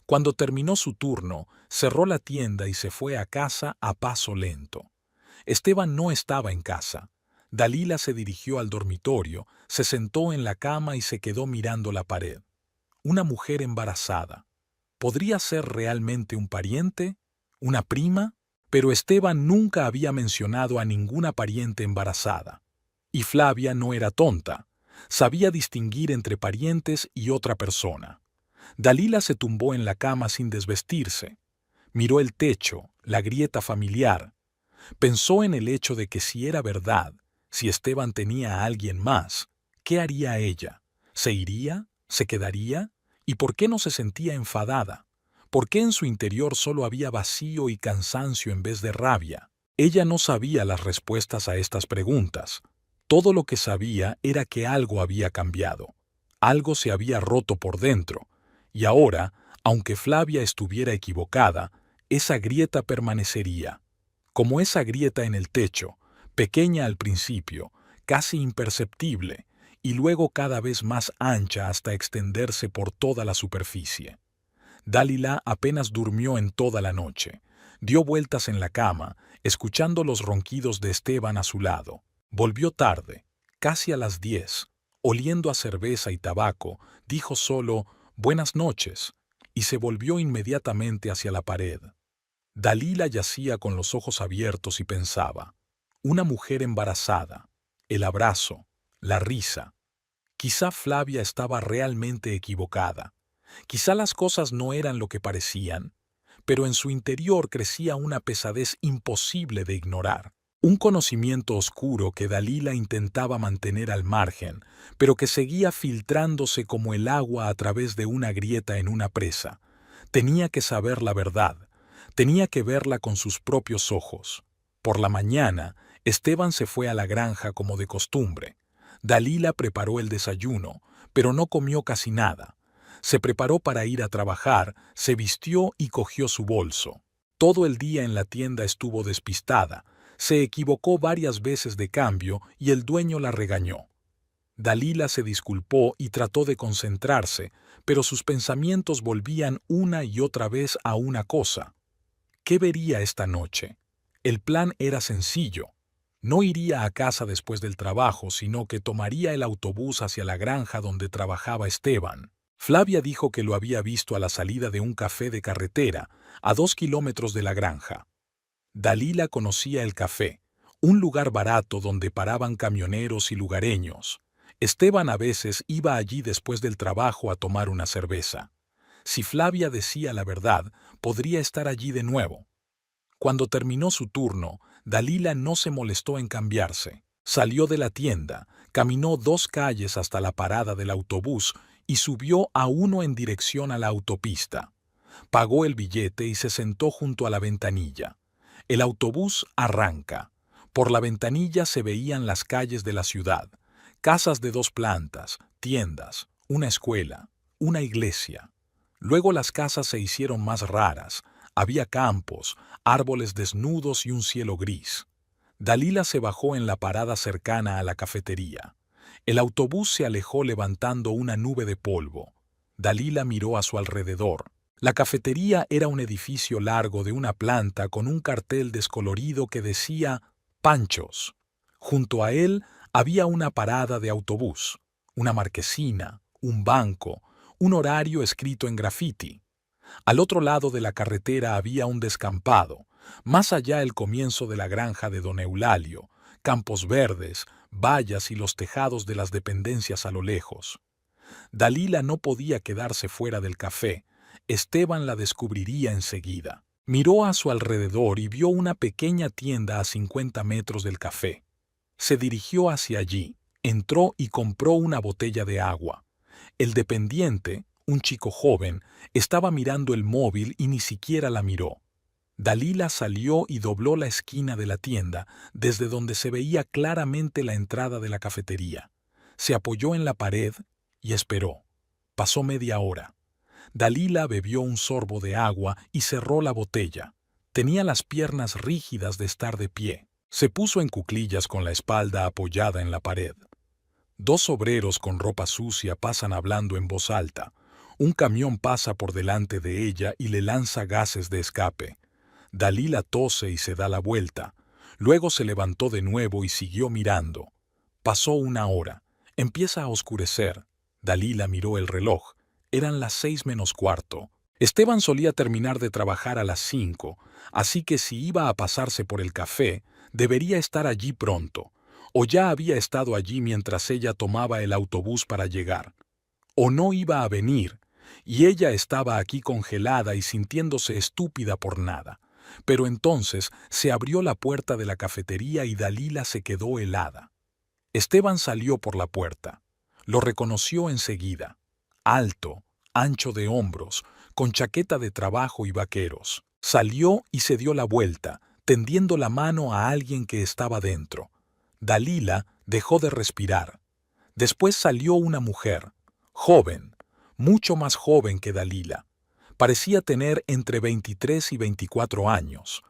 A: Cuando terminó su turno, cerró la tienda y se fue a casa a paso lento. Esteban no estaba en casa. Dalila se dirigió al dormitorio, se sentó en la cama y se quedó mirando la pared. Una mujer embarazada. ¿Podría ser realmente un pariente? ¿Una prima? Pero Esteban nunca había mencionado a ninguna pariente embarazada. Y Flavia no era tonta. Sabía distinguir entre parientes y otra persona. Dalila se tumbó en la cama sin desvestirse. Miró el techo, la grieta familiar. Pensó en el hecho de que si era verdad, si Esteban tenía a alguien más, ¿qué haría ella? ¿Se iría? ¿Se quedaría? ¿Y por qué no se sentía enfadada? ¿Por qué en su interior solo había vacío y cansancio en vez de rabia? Ella no sabía las respuestas a estas preguntas. Todo lo que sabía era que algo había cambiado. Algo se había roto por dentro. Y ahora, aunque Flavia estuviera equivocada, esa grieta permanecería. Como esa grieta en el techo, pequeña al principio, casi imperceptible, y luego cada vez más ancha hasta extenderse por toda la superficie. Dalila apenas durmió en toda la noche. Dio vueltas en la cama, escuchando los ronquidos de Esteban a su lado. Volvió tarde, casi a las 10. Oliendo a cerveza y tabaco, dijo solo «buenas noches» y se volvió inmediatamente hacia la pared. Dalila yacía con los ojos abiertos y pensaba. Una mujer embarazada, el abrazo, la risa. Quizá Flavia estaba realmente equivocada. Quizá las cosas no eran lo que parecían, pero en su interior crecía una pesadez imposible de ignorar. Un conocimiento oscuro que Dalila intentaba mantener al margen, pero que seguía filtrándose como el agua a través de una grieta en una presa. Tenía que saber la verdad, tenía que verla con sus propios ojos. Por la mañana, Esteban se fue a la granja como de costumbre. Dalila preparó el desayuno, pero no comió casi nada. Se preparó para ir a trabajar, se vistió y cogió su bolso. Todo el día en la tienda estuvo despistada. Se equivocó varias veces de cambio y el dueño la regañó. Dalila se disculpó y trató de concentrarse, pero sus pensamientos volvían una y otra vez a una cosa. ¿Qué vería esta noche? El plan era sencillo. No iría a casa después del trabajo, sino que tomaría el autobús hacia la granja donde trabajaba Esteban. Flavia dijo que lo había visto a la salida de un café de carretera, a 2 kilómetros de la granja. Dalila conocía el café, un lugar barato donde paraban camioneros y lugareños. Esteban a veces iba allí después del trabajo a tomar una cerveza. Si Flavia decía la verdad, podría estar allí de nuevo. Cuando terminó su turno, Dalila no se molestó en cambiarse. Salió de la tienda, caminó 2 calles hasta la parada del autobús y subió a uno en dirección a la autopista. Pagó el billete y se sentó junto a la ventanilla. El autobús arranca. Por la ventanilla se veían las calles de la ciudad, casas de 2 plantas, tiendas, una escuela, una iglesia. Luego las casas se hicieron más raras. Había campos, árboles desnudos y un cielo gris. Dalila se bajó en la parada cercana a la cafetería. El autobús se alejó levantando una nube de polvo. Dalila miró a su alrededor. La cafetería era un edificio largo de una planta con un cartel descolorido que decía Panchos. Junto a él había una parada de autobús, una marquesina, un banco, un horario escrito en grafiti. Al otro lado de la carretera había un descampado, más allá el comienzo de la granja de don Eulalio, campos verdes, vallas y los tejados de las dependencias a lo lejos. Dalila no podía quedarse fuera del café. Esteban la descubriría enseguida. Miró a su alrededor y vio una pequeña tienda a 50 metros del café. Se dirigió hacia allí, entró y compró una botella de agua. El dependiente, un chico joven, estaba mirando el móvil y ni siquiera la miró. Dalila salió y dobló la esquina de la tienda, desde donde se veía claramente la entrada de la cafetería. Se apoyó en la pared y esperó. Pasó media hora. Dalila bebió un sorbo de agua y cerró la botella. Tenía las piernas rígidas de estar de pie. Se puso en cuclillas con la espalda apoyada en la pared. 2 obreros con ropa sucia pasan hablando en voz alta. Un camión pasa por delante de ella y le lanza gases de escape. Dalila tose y se da la vuelta. Luego se levantó de nuevo y siguió mirando. Pasó 1 hora. Empieza a oscurecer. Dalila miró el reloj. Eran las 6 menos cuarto. Esteban solía terminar de trabajar a las 5, así que si iba a pasarse por el café, debería estar allí pronto, o ya había estado allí mientras ella tomaba el autobús para llegar. O no iba a venir, y ella estaba aquí congelada y sintiéndose estúpida por nada. Pero entonces se abrió la puerta de la cafetería y Dalila se quedó helada. Esteban salió por la puerta. Lo reconoció enseguida. Alto, ancho de hombros, con chaqueta de trabajo y vaqueros. Salió y se dio la vuelta, tendiendo la mano a alguien que estaba dentro. Dalila dejó de respirar. Después salió una mujer, joven, mucho más joven que Dalila. Parecía tener entre 23 y 24 años.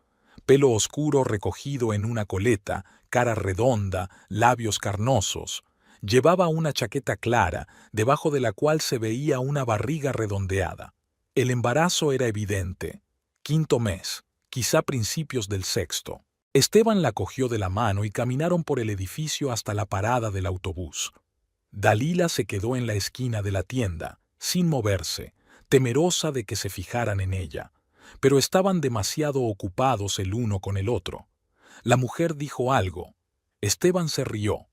A: Pelo oscuro recogido en una coleta, cara redonda, labios carnosos. Llevaba una chaqueta clara, debajo de la cual se veía una barriga redondeada. El embarazo era evidente. 5.º mes, quizá principios del 6.º. Esteban la cogió de la mano y caminaron por el edificio hasta la parada del autobús. Dalila se quedó en la esquina de la tienda, sin moverse, temerosa de que se fijaran en ella. Pero estaban demasiado ocupados el uno con el otro. La mujer dijo algo. Esteban se rió.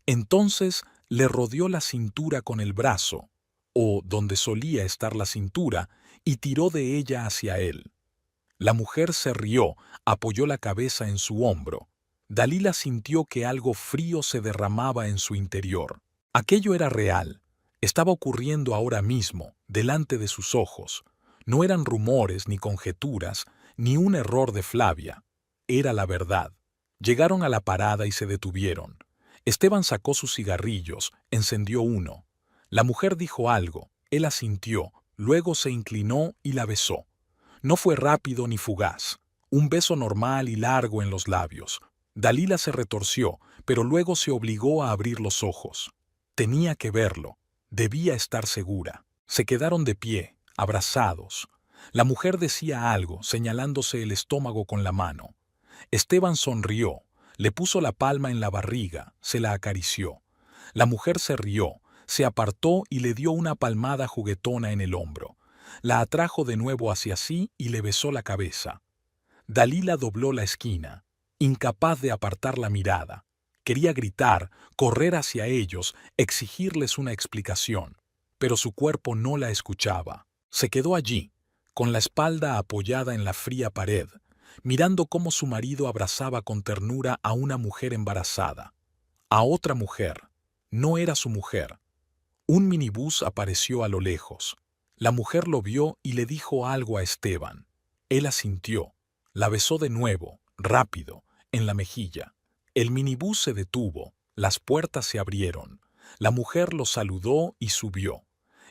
A: Entonces le rodeó la cintura con el brazo, o donde solía estar la cintura, y tiró de ella hacia él. La mujer se rió, apoyó la cabeza en su hombro. Dalila sintió que algo frío se derramaba en su interior. Aquello era real. Estaba ocurriendo ahora mismo, delante de sus ojos. No eran rumores ni conjeturas, ni un error de Flavia. Era la verdad. Llegaron a la parada y se detuvieron. Esteban sacó sus cigarrillos, encendió uno. La mujer dijo algo, él asintió, luego se inclinó y la besó. No fue rápido ni fugaz. Un beso normal y largo en los labios. Dalila se retorció, pero luego se obligó a abrir los ojos. Tenía que verlo. Debía estar segura. Se quedaron de pie, abrazados. La mujer decía algo, señalándose el estómago con la mano. Esteban sonrió, le puso la palma en la barriga, se la acarició. La mujer se rió, se apartó y le dio una palmada juguetona en el hombro. La atrajo de nuevo hacia sí y le besó la cabeza. Dalila dobló la esquina, incapaz de apartar la mirada. Quería gritar, correr hacia ellos, exigirles una explicación, pero su cuerpo no la escuchaba. Se quedó allí, con la espalda apoyada en la fría pared, mirando cómo su marido abrazaba con ternura a una mujer embarazada. A otra mujer. No era su mujer. Un minibús apareció a lo lejos. La mujer lo vio y le dijo algo a Esteban. Él asintió. La besó de nuevo, rápido, en la mejilla. El minibús se detuvo, las puertas se abrieron. La mujer lo saludó y subió.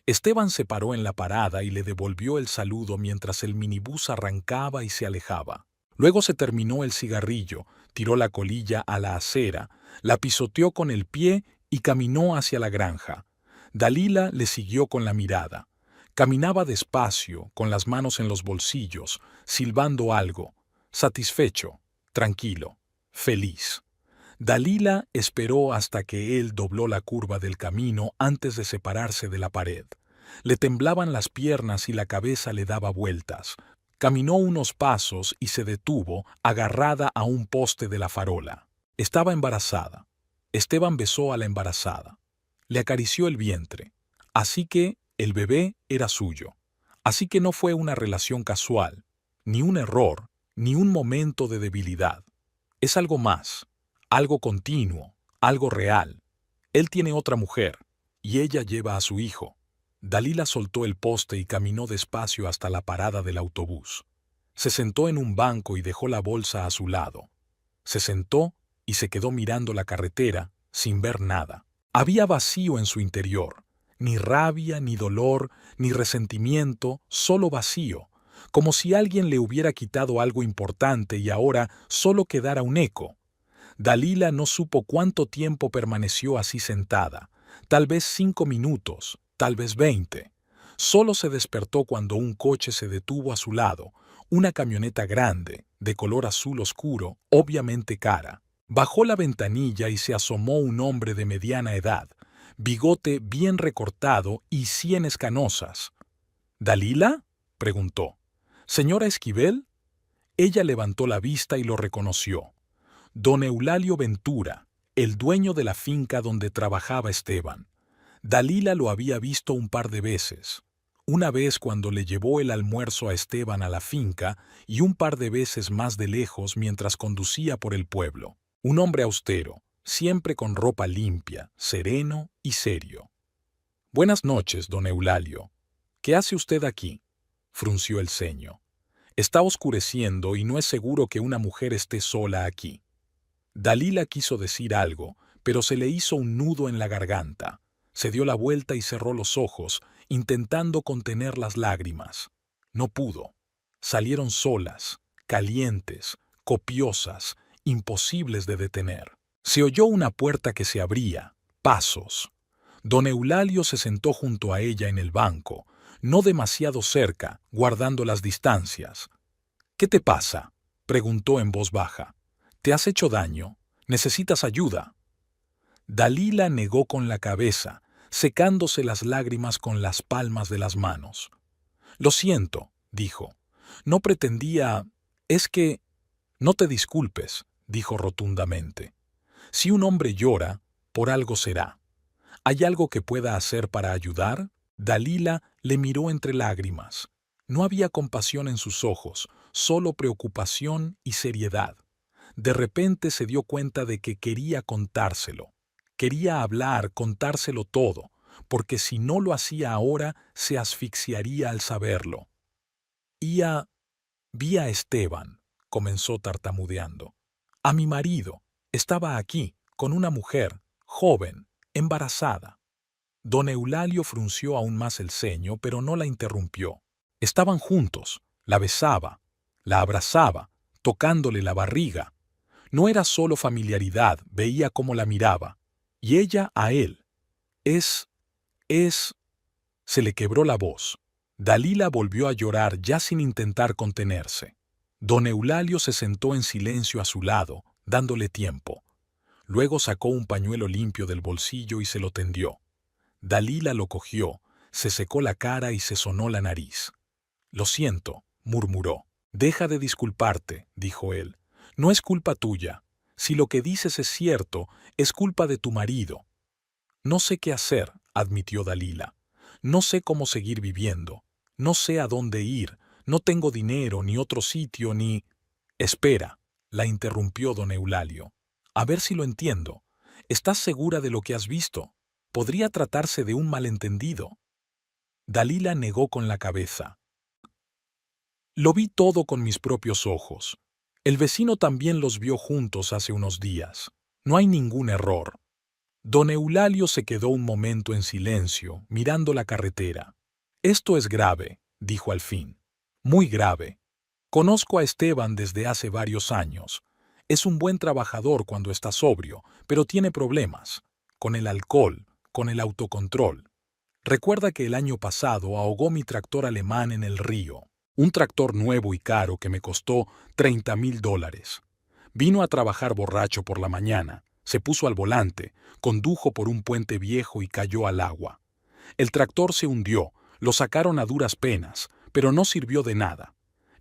A: Esteban se paró en la parada y le devolvió el saludo mientras el minibús arrancaba y se alejaba. Luego se terminó el cigarrillo, tiró la colilla a la acera, la pisoteó con el pie y caminó hacia la granja. Dalila le siguió con la mirada. Caminaba despacio, con las manos en los bolsillos, silbando algo, satisfecho, tranquilo, feliz. Dalila esperó hasta que él dobló la curva del camino antes de separarse de la pared. Le temblaban las piernas y la cabeza le daba vueltas. Caminó unos pasos y se detuvo, agarrada a un poste de la farola. Estaba embarazada. Esteban besó a la embarazada. Le acarició el vientre. Así que el bebé era suyo. Así que no fue una relación casual, ni un error, ni un momento de debilidad. Es algo más, algo continuo, algo real. Él tiene otra mujer, y ella lleva a su hijo. Dalila soltó el poste y caminó despacio hasta la parada del autobús. Se sentó en un banco y dejó la bolsa a su lado. Se sentó y se quedó mirando la carretera, sin ver nada. Había vacío en su interior. Ni rabia, ni dolor, ni resentimiento, solo vacío, como si alguien le hubiera quitado algo importante y ahora solo quedara un eco. Dalila no supo cuánto tiempo permaneció así sentada, tal vez 5 minutos, tal vez 20. Solo se despertó cuando un coche se detuvo a su lado, una camioneta grande, de color azul oscuro, obviamente cara. Bajó la ventanilla y se asomó un hombre de mediana edad, bigote bien recortado y sienes canosas. ¿Dalila?, preguntó. ¿Señora Esquivel? Ella levantó la vista y lo reconoció. Don Eulalio Ventura, el dueño de la finca donde trabajaba Esteban. Dalila lo había visto un par de veces. Una vez cuando le llevó el almuerzo a Esteban a la finca y un par de veces más de lejos mientras conducía por el pueblo. Un hombre austero, siempre con ropa limpia, sereno y serio. «Buenas noches, don Eulalio. ¿Qué hace usted aquí?», frunció el ceño. «Está oscureciendo y no es seguro que una mujer esté sola aquí». Dalila quiso decir algo, pero se le hizo un nudo en la garganta. Se dio la vuelta y cerró los ojos, intentando contener las lágrimas. No pudo. Salieron solas, calientes, copiosas, imposibles de detener. Se oyó una puerta que se abría, pasos. Don Eulalio se sentó junto a ella en el banco, no demasiado cerca, guardando las distancias. «¿Qué te pasa?», preguntó en voz baja. «¿Te has hecho daño? ¿Necesitas ayuda?». Dalila negó con la cabeza, secándose las lágrimas con las palmas de las manos. «Lo siento», dijo. «No pretendía... Es que... No te disculpes», dijo rotundamente. «Si un hombre llora, por algo será. ¿Hay algo que pueda hacer para ayudar? Dalila le miró entre lágrimas. No había compasión en sus ojos, solo preocupación y seriedad. De repente se dio cuenta de que quería contárselo. Quería hablar, contárselo todo, porque si no lo hacía ahora, se asfixiaría al saberlo. Vi a Esteban, comenzó tartamudeando. A mi marido. Estaba aquí, con una mujer, joven, embarazada. Don Eulalio frunció aún más el ceño, pero no la interrumpió. Estaban juntos, la besaba, la abrazaba, tocándole la barriga. No era solo familiaridad, veía cómo la miraba. Y ella a él. Es... Se le quebró la voz. Dalila volvió a llorar ya sin intentar contenerse. Don Eulalio se sentó en silencio a su lado, dándole tiempo. Luego sacó un pañuelo limpio del bolsillo y se lo tendió. Dalila lo cogió, se secó la cara y se sonó la nariz. «Lo siento», murmuró. «Deja de disculparte», dijo él. «No es culpa tuya. Si lo que dices es cierto, es culpa de tu marido». «No sé qué hacer», admitió Dalila. «No sé cómo seguir viviendo. No sé a dónde ir. No tengo dinero, ni otro sitio, ni...» «Espera», la interrumpió don Eulalio. «A ver si lo entiendo. ¿Estás segura de lo que has visto? Podría tratarse de un malentendido». Dalila negó con la cabeza. «Lo vi todo con mis propios ojos. El vecino también los vio juntos hace unos días. No hay ningún error». Don Eulalio se quedó un momento en silencio, mirando la carretera. «Esto es grave», dijo al fin. «Muy grave. Conozco a Esteban desde hace varios años. Es un buen trabajador cuando está sobrio, pero tiene problemas. Con el alcohol, con el autocontrol. Recuerda que el año pasado ahogó mi tractor alemán en el río. Un tractor nuevo y caro que me costó $30,000. Vino a trabajar borracho por la mañana, se puso al volante, condujo por un puente viejo y cayó al agua. El tractor se hundió, lo sacaron a duras penas, pero no sirvió de nada.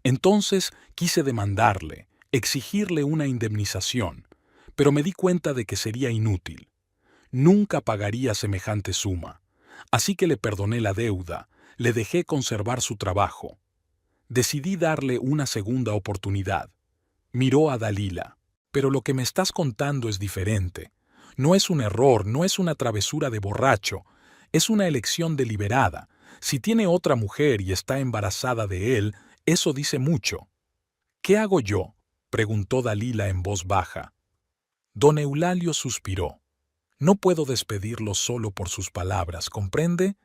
A: Entonces quise demandarle, exigirle una indemnización, pero me di cuenta de que sería inútil. Nunca pagaría semejante suma. Así que le perdoné la deuda, le dejé conservar su trabajo. Decidí darle una segunda oportunidad. Miró a Dalila. «Pero lo que me estás contando es diferente. No es un error, no es una travesura de borracho. Es una elección deliberada. Si tiene otra mujer y está embarazada de él, eso dice mucho». «¿Qué hago yo?», preguntó Dalila en voz baja. Don Eulalio suspiró. «No puedo despedirlo solo por sus palabras, ¿comprende?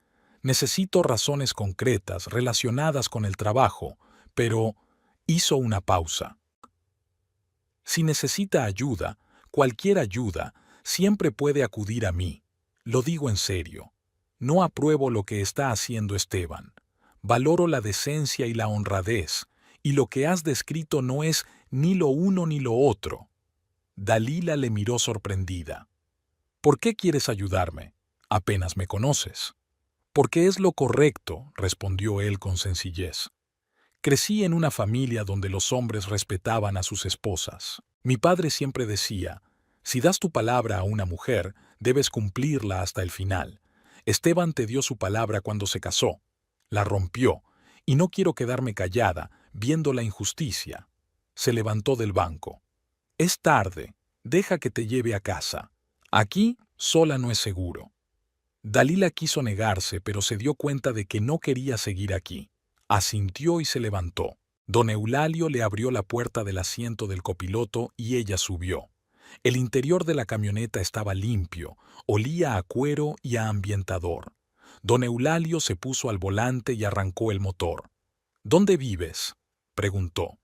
A: Necesito razones concretas, relacionadas con el trabajo, pero...» Hizo una pausa. «Si necesita ayuda, cualquier ayuda, siempre puede acudir a mí. Lo digo en serio. No apruebo lo que está haciendo Esteban. Valoro la decencia y la honradez, y lo que has descrito no es ni lo uno ni lo otro». Dalila le miró sorprendida. «¿Por qué quieres ayudarme? Apenas me conoces». «Porque es lo correcto», respondió él con sencillez. «Crecí en una familia donde los hombres respetaban a sus esposas. Mi padre siempre decía, si das tu palabra a una mujer, debes cumplirla hasta el final. Esteban te dio su palabra cuando se casó. La rompió, y no quiero quedarme callada viendo la injusticia». Se levantó del banco. «Es tarde, deja que te lleve a casa. Aquí sola no es seguro». Dalila quiso negarse, pero se dio cuenta de que no quería seguir aquí. Asintió y se levantó. Don Eulalio le abrió la puerta del asiento del copiloto y ella subió. El interior de la camioneta estaba limpio, olía a cuero y a ambientador. Don Eulalio se puso al volante y arrancó el motor. «¿Dónde vives?», preguntó.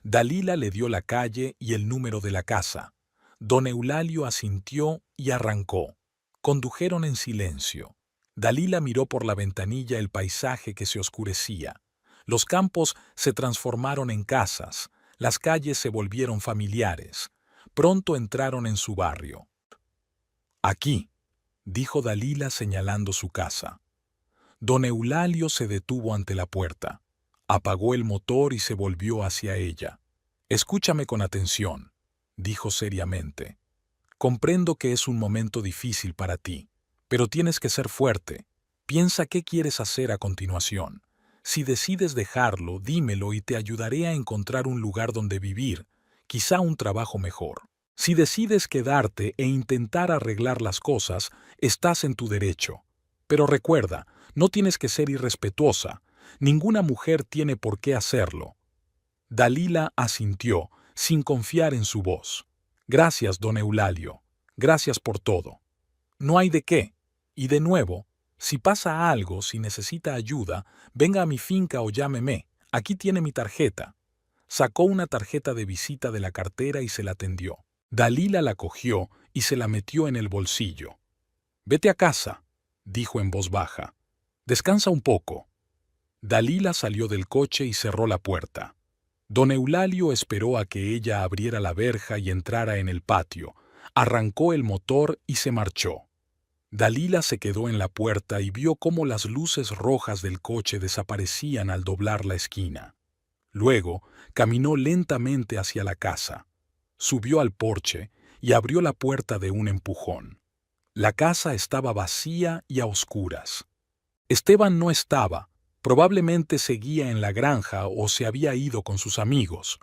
A: Dalila le dio la calle y el número de la casa. Don Eulalio asintió y arrancó. Condujeron en silencio. Dalila miró por la ventanilla el paisaje que se oscurecía. Los campos se transformaron en casas, las calles se volvieron familiares. Pronto entraron en su barrio. «Aquí», dijo Dalila señalando su casa. Don Eulalio se detuvo ante la puerta. Apagó el motor y se volvió hacia ella. «Escúchame con atención», dijo seriamente. «Comprendo que es un momento difícil para ti, Pero tienes que ser fuerte. Piensa qué quieres hacer a continuación. Si decides dejarlo, dímelo y te ayudaré a encontrar un lugar donde vivir, quizá un trabajo mejor. Si decides quedarte e intentar arreglar las cosas, estás en tu derecho. Pero recuerda, no tienes que ser irrespetuosa. Ninguna mujer tiene por qué hacerlo. Dalila asintió, sin confiar en su voz. Gracias, don Eulalio. Gracias por todo. No hay de qué. Y de nuevo, si pasa algo, si necesita ayuda, venga a mi finca o llámeme. Aquí tiene mi tarjeta. Sacó una tarjeta de visita de la cartera y se la tendió. Dalila la cogió y se la metió en el bolsillo. Vete a casa, dijo en voz baja. Descansa un poco. Dalila salió del coche y cerró la puerta. Don Eulalio esperó a que ella abriera la verja y entrara en el patio, arrancó el motor y se marchó. Dalila se quedó en la puerta y vio cómo las luces rojas del coche desaparecían al doblar la esquina. Luego, caminó lentamente hacia la casa. Subió al porche y abrió la puerta de un empujón. La casa estaba vacía y a oscuras. Esteban no estaba, probablemente seguía en la granja o se había ido con sus amigos.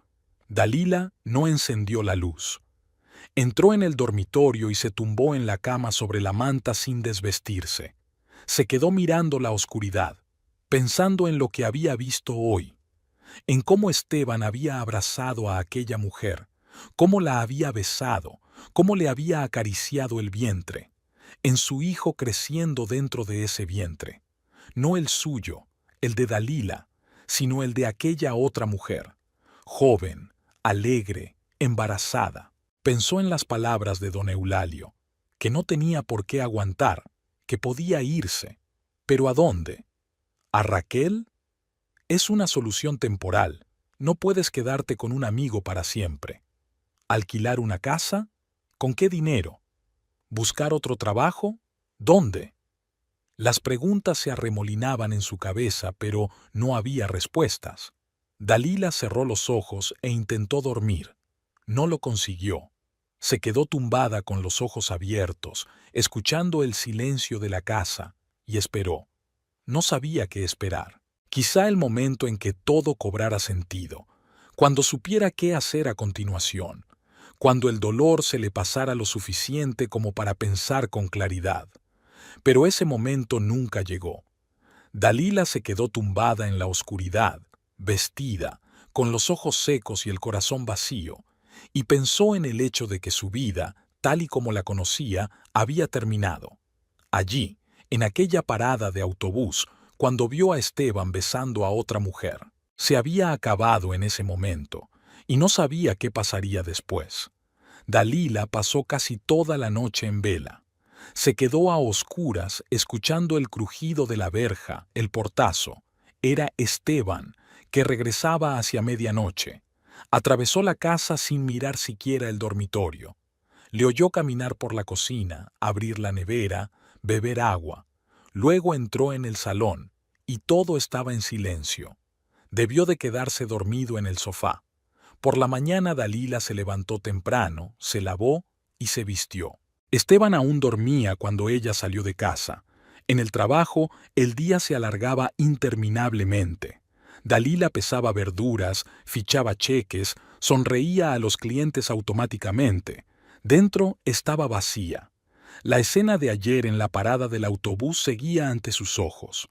A: Dalila no encendió la luz. Entró en el dormitorio y se tumbó en la cama sobre la manta sin desvestirse. Se quedó mirando la oscuridad, pensando en lo que había visto hoy, en cómo Esteban había abrazado a aquella mujer, cómo la había besado, cómo le había acariciado el vientre, en su hijo creciendo dentro de ese vientre. No el suyo, el de Dalila, sino el de aquella otra mujer, joven, alegre, embarazada. Pensó en las palabras de don Eulalio, que no tenía por qué aguantar, que podía irse. ¿Pero a dónde? ¿A Raquel? Es una solución temporal. No puedes quedarte con un amigo para siempre. ¿Alquilar una casa? ¿Con qué dinero? ¿Buscar otro trabajo? ¿Dónde? Las preguntas se arremolinaban en su cabeza, pero no había respuestas. Dalila cerró los ojos e intentó dormir. No lo consiguió. Se quedó tumbada con los ojos abiertos, escuchando el silencio de la casa, y esperó. No sabía qué esperar. Quizá el momento en que todo cobrara sentido, cuando supiera qué hacer a continuación, cuando el dolor se le pasara lo suficiente como para pensar con claridad. Pero ese momento nunca llegó. Dalila se quedó tumbada en la oscuridad, vestida, con los ojos secos y el corazón vacío, y pensó en el hecho de que su vida, tal y como la conocía, había terminado. Allí, en aquella parada de autobús, cuando vio a Esteban besando a otra mujer, se había acabado en ese momento, y no sabía qué pasaría después. Dalila pasó casi toda la noche en vela. Se quedó a oscuras escuchando el crujido de la verja, el portazo. Era Esteban, que regresaba hacia medianoche. Atravesó la casa sin mirar siquiera el dormitorio. Le oyó caminar por la cocina, abrir la nevera, beber agua. Luego entró en el salón, y todo estaba en silencio. Debió de quedarse dormido en el sofá. Por la mañana Dalila se levantó temprano, se lavó y se vistió. Esteban aún dormía cuando ella salió de casa. En el trabajo, el día se alargaba interminablemente. Dalila pesaba verduras, fichaba cheques, sonreía a los clientes automáticamente. Dentro estaba vacía. La escena de ayer en la parada del autobús seguía ante sus ojos.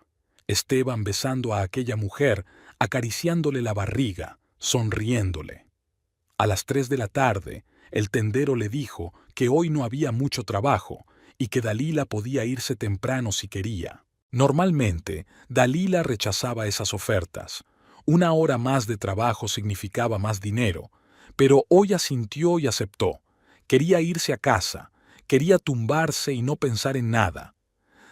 A: Esteban besando a aquella mujer, acariciándole la barriga, sonriéndole. A las 3 de la tarde, el tendero le dijo que hoy no había mucho trabajo y que Dalila podía irse temprano si quería. Normalmente, Dalila rechazaba esas ofertas. Una hora más de trabajo significaba más dinero, pero hoy asintió y aceptó. Quería irse a casa, quería tumbarse y no pensar en nada.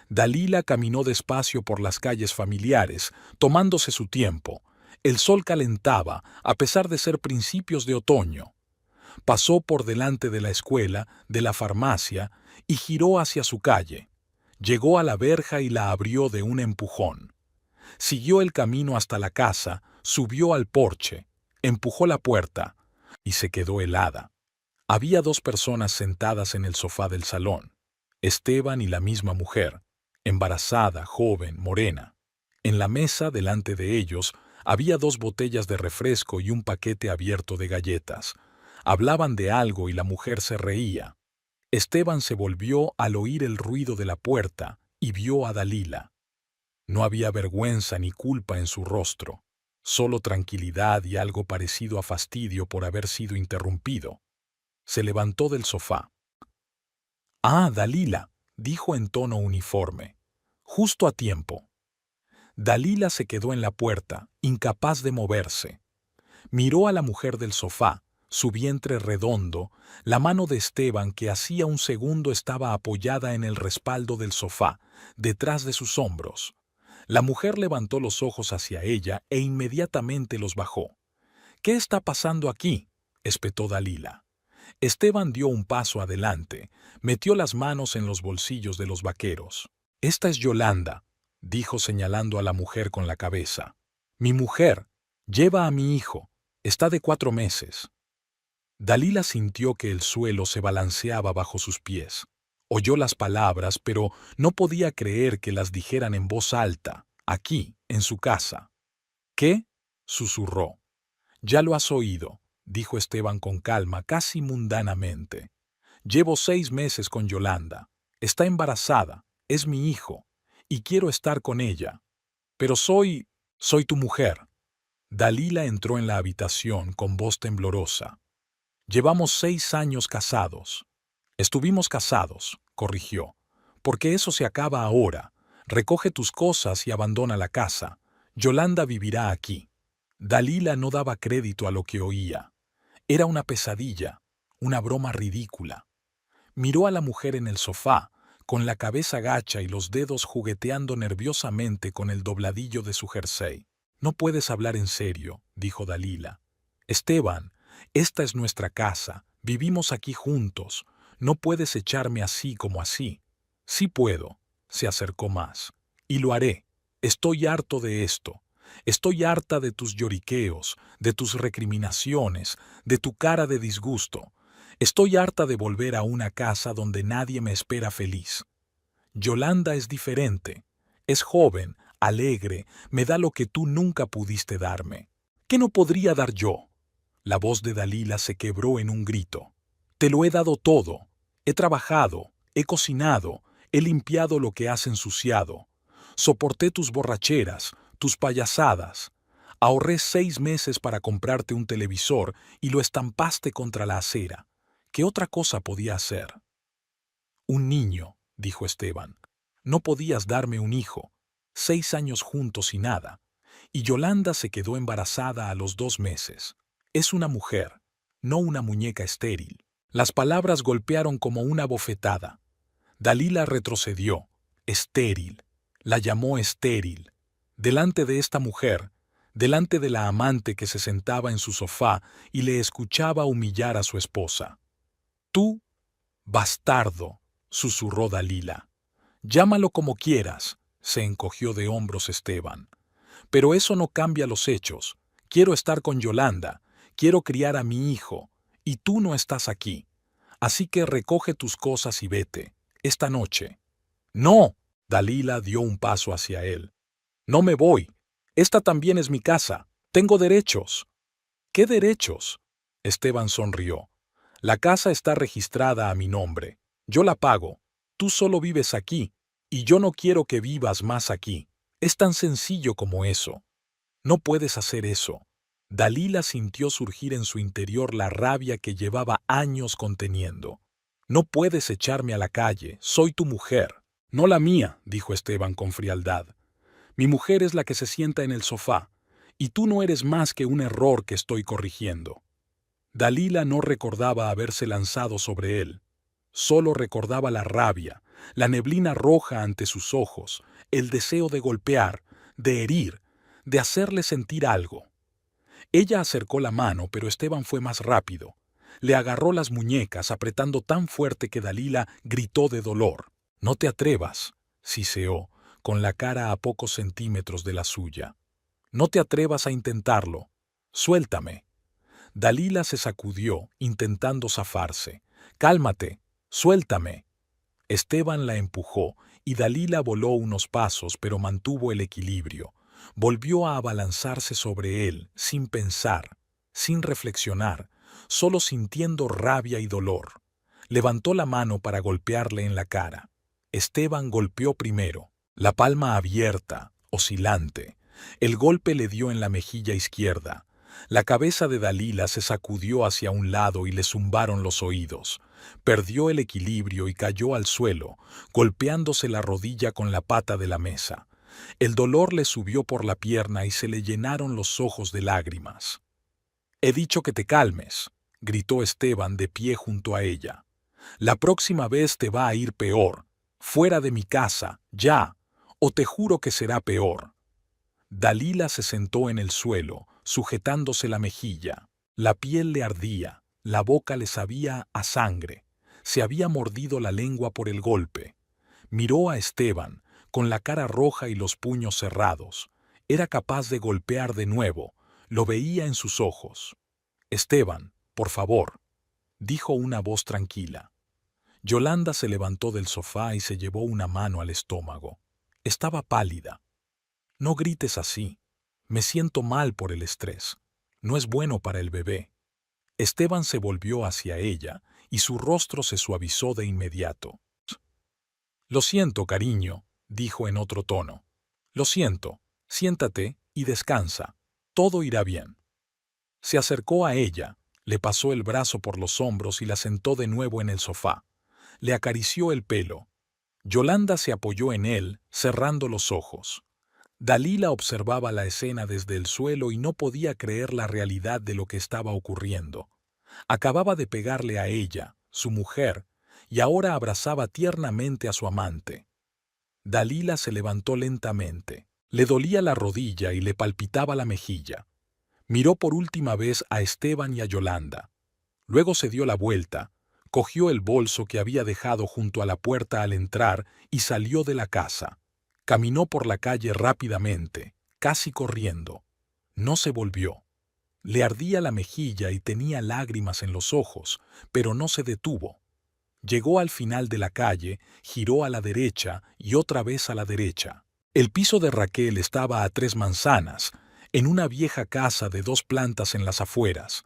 A: Dalila caminó despacio por las calles familiares, tomándose su tiempo. El sol calentaba, a pesar de ser principios de otoño. Pasó por delante de la escuela, de la farmacia, y giró hacia su calle. Llegó a la verja y la abrió de un empujón. Siguió el camino hasta la casa, subió al porche, empujó la puerta, y se quedó helada. Había 2 personas sentadas en el sofá del salón. Esteban y la misma mujer, embarazada, joven, morena. En la mesa delante de ellos había 2 botellas de refresco y un paquete abierto de galletas. Hablaban de algo y la mujer se reía. Esteban se volvió al oír el ruido de la puerta y vio a Dalila. No había vergüenza ni culpa en su rostro, solo tranquilidad y algo parecido a fastidio por haber sido interrumpido. Se levantó del sofá. «Ah, Dalila», dijo en tono uniforme. «Justo a tiempo». Dalila se quedó en la puerta, incapaz de moverse. Miró a la mujer del sofá, su vientre redondo, la mano de Esteban que hacía un segundo estaba apoyada en el respaldo del sofá, detrás de sus hombros. La mujer levantó los ojos hacia ella e inmediatamente los bajó. «¿Qué está pasando aquí?», espetó Dalila. Esteban dio un paso adelante, metió las manos en los bolsillos de los vaqueros. «Esta es Yolanda», dijo señalando a la mujer con la cabeza. «Mi mujer. Lleva a mi hijo. Está de 4 meses». Dalila sintió que el suelo se balanceaba bajo sus pies. Oyó las palabras, pero no podía creer que las dijeran en voz alta, aquí, en su casa. «¿Qué?», susurró. «Ya lo has oído», dijo Esteban con calma, casi mundanamente. «Llevo 6 meses con Yolanda. Está embarazada, es mi hijo, y quiero estar con ella. Pero soy tu mujer». Dalila entró en la habitación con voz temblorosa. «Llevamos 6 años casados». «Estuvimos casados», corrigió. «Porque eso se acaba ahora. Recoge tus cosas y abandona la casa. Yolanda vivirá aquí». Dalila no daba crédito a lo que oía. Era una pesadilla, una broma ridícula. Miró a la mujer en el sofá, con la cabeza gacha y los dedos jugueteando nerviosamente con el dobladillo de su jersey. «No puedes hablar en serio», dijo Dalila. «Esteban, esta es nuestra casa, vivimos aquí juntos. No puedes echarme así como así». «Sí puedo», se acercó más. «Y lo haré. Estoy harto de esto. Estoy harta de tus lloriqueos, de tus recriminaciones, de tu cara de disgusto. Estoy harta de volver a una casa donde nadie me espera feliz. Yolanda es diferente. Es joven, alegre, me da lo que tú nunca pudiste darme. ¿Qué no podría dar yo?». La voz de Dalila se quebró en un grito. «Te lo he dado todo. He trabajado, he cocinado, he limpiado lo que has ensuciado. Soporté tus borracheras, tus payasadas. Ahorré 6 meses para comprarte un televisor y lo estampaste contra la acera. ¿Qué otra cosa podía hacer?». «Un niño», dijo Esteban. «No podías darme un hijo. 6 años juntos y nada. Y Yolanda se quedó embarazada a los 2 meses. Es una mujer, no una muñeca estéril». Las palabras golpearon como una bofetada. Dalila retrocedió. Estéril. La llamó estéril. Delante de esta mujer, delante de la amante que se sentaba en su sofá y le escuchaba humillar a su esposa. «Tú, bastardo», susurró Dalila. «Llámalo como quieras», se encogió de hombros Esteban. «Pero eso no cambia los hechos. Quiero estar con Yolanda, quiero criar a mi hijo, y tú no estás aquí. Así que recoge tus cosas y vete, esta noche». «No», Dalila dio un paso hacia él. «No me voy. Esta también es mi casa. Tengo derechos». «¿Qué derechos?». Esteban sonrió. «La casa está registrada a mi nombre. Yo la pago. Tú solo vives aquí, y yo no quiero que vivas más aquí. Es tan sencillo como eso». «No puedes hacer eso». Dalila sintió surgir en su interior la rabia que llevaba años conteniendo. «No puedes echarme a la calle. Soy tu mujer». «No la mía», dijo Esteban con frialdad. «Mi mujer es la que se sienta en el sofá, y tú no eres más que un error que estoy corrigiendo». Dalila no recordaba haberse lanzado sobre él. Solo recordaba la rabia, la neblina roja ante sus ojos, el deseo de golpear, de herir, de hacerle sentir algo. Ella acercó la mano, pero Esteban fue más rápido. Le agarró las muñecas, apretando tan fuerte que Dalila gritó de dolor. «No te atrevas», siseó, con la cara a pocos centímetros de la suya. «No te atrevas a intentarlo. Suéltame». Dalila se sacudió, intentando zafarse. «Cálmate. Suéltame». Esteban la empujó y Dalila voló unos pasos, pero mantuvo el equilibrio. Volvió a abalanzarse sobre él, sin pensar, sin reflexionar, solo sintiendo rabia y dolor. Levantó la mano para golpearle en la cara. Esteban golpeó primero, la palma abierta, oscilante. El golpe le dio en la mejilla izquierda. La cabeza de Dalila se sacudió hacia un lado y le zumbaron los oídos. Perdió el equilibrio y cayó al suelo, golpeándose la rodilla con la pata de la mesa. El dolor le subió por la pierna y se le llenaron los ojos de lágrimas. «He dicho que te calmes», gritó Esteban de pie junto a ella. «La próxima vez te va a ir peor. Fuera de mi casa, ya, o te juro que será peor». Dalila se sentó en el suelo, sujetándose la mejilla. La piel le ardía, la boca le sabía a sangre. Se había mordido la lengua por el golpe. Miró a Esteban, con la cara roja y los puños cerrados. Era capaz de golpear de nuevo, lo veía en sus ojos. «Esteban, por favor», dijo una voz tranquila. Yolanda se levantó del sofá y se llevó una mano al estómago. Estaba pálida. «No grites así. Me siento mal por el estrés. No es bueno para el bebé». Esteban se volvió hacia ella y su rostro se suavizó de inmediato. «Lo siento, cariño», dijo en otro tono. «Lo siento. Siéntate y descansa. Todo irá bien». Se acercó a ella, le pasó el brazo por los hombros y la sentó de nuevo en el sofá. Le acarició el pelo. Yolanda se apoyó en él, cerrando los ojos. Dalila observaba la escena desde el suelo y no podía creer la realidad de lo que estaba ocurriendo. Acababa de pegarle a ella, su mujer, y ahora abrazaba tiernamente a su amante. Dalila se levantó lentamente. Le dolía la rodilla y le palpitaba la mejilla. Miró por última vez a Esteban y a Yolanda. Luego se dio la vuelta, cogió el bolso que había dejado junto a la puerta al entrar y salió de la casa. Caminó por la calle rápidamente, casi corriendo. No se volvió. Le ardía la mejilla y tenía lágrimas en los ojos, pero no se detuvo. Llegó al final de la calle, giró a la derecha y otra vez a la derecha. El piso de Raquel estaba a 3 manzanas, en una vieja casa de 2 plantas en las afueras.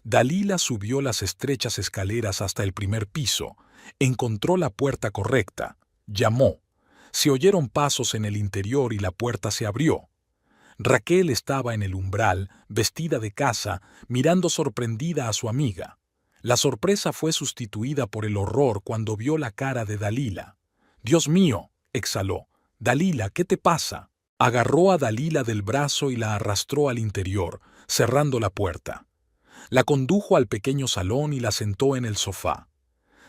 A: Dalila subió las estrechas escaleras hasta el primer piso, encontró la puerta correcta, llamó. Se oyeron pasos en el interior y la puerta se abrió. Raquel estaba en el umbral, vestida de casa, mirando sorprendida a su amiga. La sorpresa fue sustituida por el horror cuando vio la cara de Dalila. «Dios mío», exhaló. «Dalila, ¿qué te pasa?». Agarró a Dalila del brazo y la arrastró al interior, cerrando la puerta. La condujo al pequeño salón y la sentó en el sofá.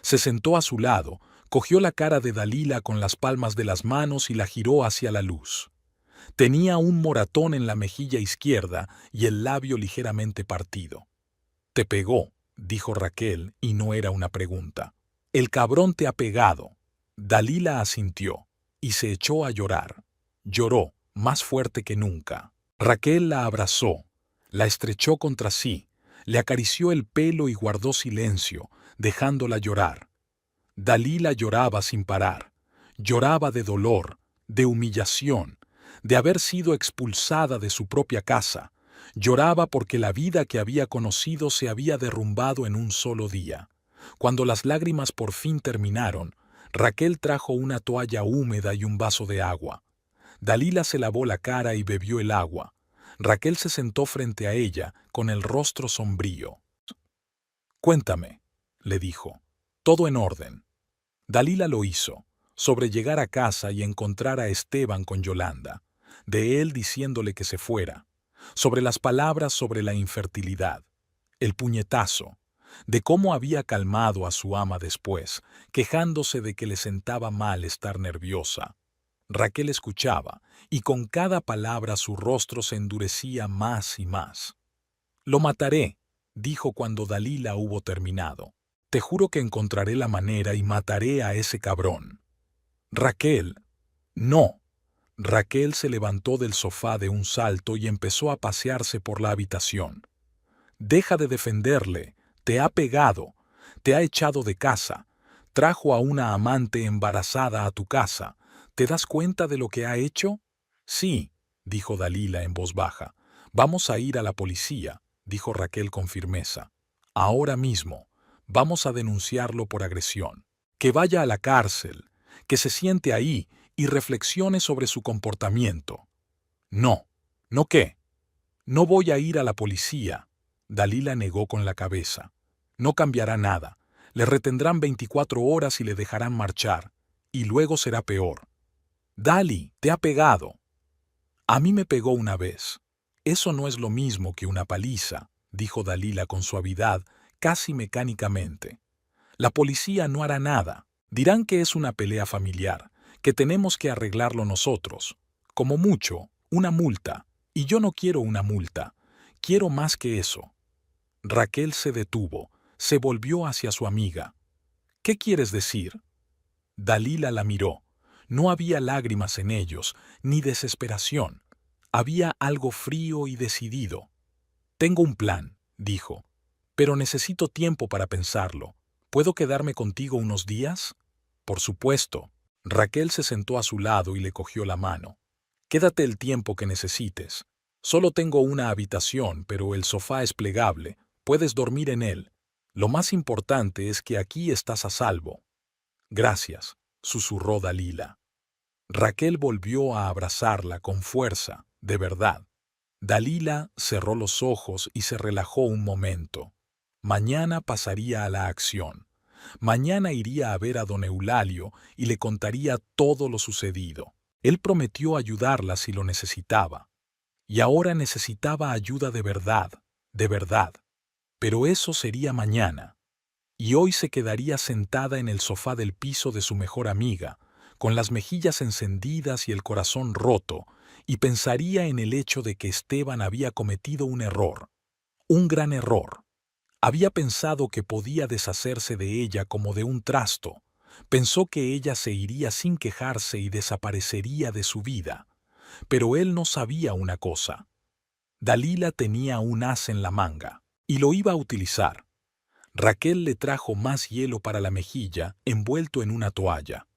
A: Se sentó a su lado, cogió la cara de Dalila con las palmas de las manos y la giró hacia la luz. Tenía un moratón en la mejilla izquierda y el labio ligeramente partido. «Te pegó», dijo Raquel, y no era una pregunta. «El cabrón te ha pegado». Dalila asintió y se echó a llorar. Lloró, más fuerte que nunca. Raquel la abrazó, la estrechó contra sí, le acarició el pelo y guardó silencio, dejándola llorar. Dalila lloraba sin parar. Lloraba de dolor, de humillación, de haber sido expulsada de su propia casa. Lloraba porque la vida que había conocido se había derrumbado en un solo día. Cuando las lágrimas por fin terminaron, Raquel trajo una toalla húmeda y un vaso de agua. Dalila se lavó la cara y bebió el agua. Raquel se sentó frente a ella, con el rostro sombrío. «Cuéntame», le dijo. «Todo en orden». Dalila lo hizo, sobre llegar a casa y encontrar a Esteban con Yolanda, de él diciéndole que se fuera, sobre las palabras sobre la infertilidad, el puñetazo, de cómo había calmado a su ama después, quejándose de que le sentaba mal estar nerviosa. Raquel escuchaba, y con cada palabra su rostro se endurecía más y más. «Lo mataré», dijo cuando Dalila hubo terminado. «Te juro que encontraré la manera y mataré a ese cabrón». «Raquel». «No». Raquel se levantó del sofá de un salto y empezó a pasearse por la habitación. «Deja de defenderle. Te ha pegado. Te ha echado de casa. Trajo a una amante embarazada a tu casa. ¿Te das cuenta de lo que ha hecho? Sí, dijo Dalila en voz baja. Vamos a ir a la policía, dijo Raquel con firmeza. Ahora mismo. Vamos a denunciarlo por agresión. Que vaya a la cárcel, que se siente ahí y reflexione sobre su comportamiento. No. ¿No qué? No voy a ir a la policía. Dalila negó con la cabeza. No cambiará nada. Le retendrán 24 horas y le dejarán marchar. Y luego será peor. Dali, te ha pegado. A mí me pegó una vez. Eso no es lo mismo que una paliza, dijo Dalila con suavidad, casi mecánicamente. La policía no hará nada. Dirán que es una pelea familiar, que tenemos que arreglarlo nosotros. Como mucho, una multa. Y yo no quiero una multa. Quiero más que eso. Raquel se detuvo, se volvió hacia su amiga. ¿Qué quieres decir? Dalila la miró. No había lágrimas en ellos, ni desesperación. Había algo frío y decidido. Tengo un plan, dijo, pero necesito tiempo para pensarlo. ¿Puedo quedarme contigo unos días? Por supuesto. Raquel se sentó a su lado y le cogió la mano. Quédate el tiempo que necesites. Solo tengo una habitación, pero el sofá es plegable. Puedes dormir en él. Lo más importante es que aquí estás a salvo. Gracias, susurró Dalila. Raquel volvió a abrazarla con fuerza, de verdad. Dalila cerró los ojos y se relajó un momento. Mañana pasaría a la acción. Mañana iría a ver a don Eulalio y le contaría todo lo sucedido. Él prometió ayudarla si lo necesitaba. Y ahora necesitaba ayuda de verdad, de verdad. Pero eso sería mañana. Y hoy se quedaría sentada en el sofá del piso de su mejor amiga, con las mejillas encendidas y el corazón roto, y pensaría en el hecho de que Esteban había cometido un error, un gran error. Había pensado que podía deshacerse de ella como de un trasto. Pensó que ella se iría sin quejarse y desaparecería de su vida. Pero él no sabía una cosa. Dalila tenía un as en la manga, y lo iba a utilizar. Raquel le trajo más hielo para la mejilla, envuelto en una toalla.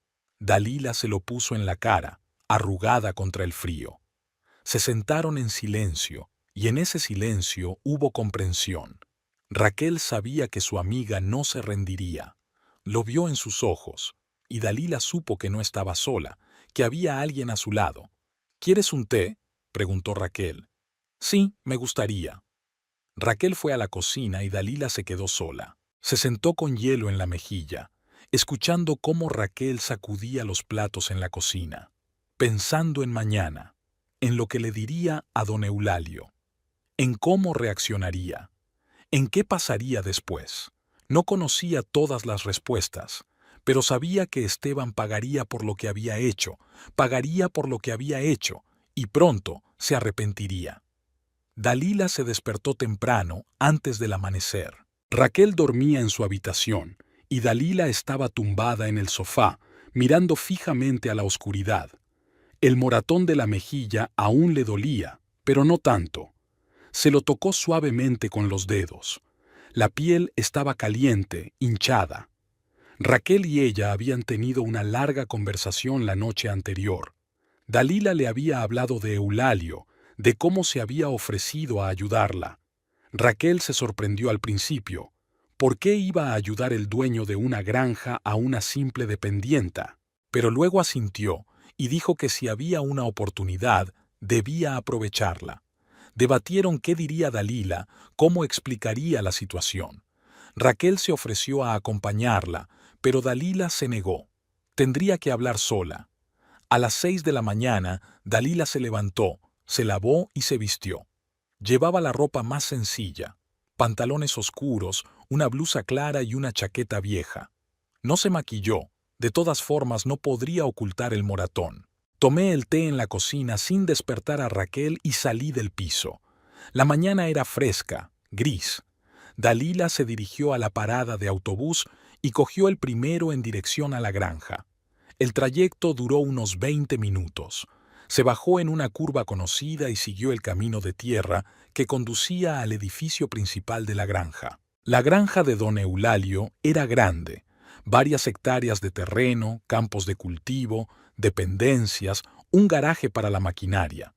A: Dalila se lo puso en la cara, arrugada contra el frío. Se sentaron en silencio, y en ese silencio hubo comprensión. Raquel sabía que su amiga no se rendiría. Lo vio en sus ojos, y Dalila supo que no estaba sola, que había alguien a su lado. ¿Quieres un té?, preguntó Raquel. Sí, me gustaría. Raquel fue a la cocina y Dalila se quedó sola. Se sentó con hielo en la mejilla, escuchando cómo Raquel sacudía los platos en la cocina, pensando en mañana, en lo que le diría a don Eulalio, en cómo reaccionaría, en qué pasaría después. No conocía todas las respuestas, pero sabía que Esteban pagaría por lo que había hecho, pagaría por lo que había hecho, y pronto se arrepentiría. Dalila se despertó temprano, antes del amanecer. Raquel dormía en su habitación, y Dalila estaba tumbada en el sofá, mirando fijamente a la oscuridad. El moratón de la mejilla aún le dolía, pero no tanto. Se lo tocó suavemente con los dedos. La piel estaba caliente, hinchada. Raquel y ella habían tenido una larga conversación la noche anterior. Dalila le había hablado de Eulalio, de cómo se había ofrecido a ayudarla. Raquel se sorprendió al principio. ¿Por qué iba a ayudar el dueño de una granja a una simple dependienta? Pero luego asintió y dijo que si había una oportunidad, debía aprovecharla. Debatieron qué diría Dalila, cómo explicaría la situación. Raquel se ofreció a acompañarla, pero Dalila se negó. Tendría que hablar sola. A las 6 de la mañana, Dalila se levantó, se lavó y se vistió. Llevaba la ropa más sencilla, pantalones oscuros, una blusa clara y una chaqueta vieja. No se maquilló, de todas formas no podría ocultar el moratón. Tomé el té en la cocina sin despertar a Raquel y salí del piso. La mañana era fresca, gris. Dalila se dirigió a la parada de autobús y cogió el primero en dirección a la granja. El trayecto duró unos 20 minutos. Se bajó en una curva conocida y siguió el camino de tierra que conducía al edificio principal de la granja. La granja de don Eulalio era grande. Varias hectáreas de terreno, campos de cultivo, dependencias, un garaje para la maquinaria.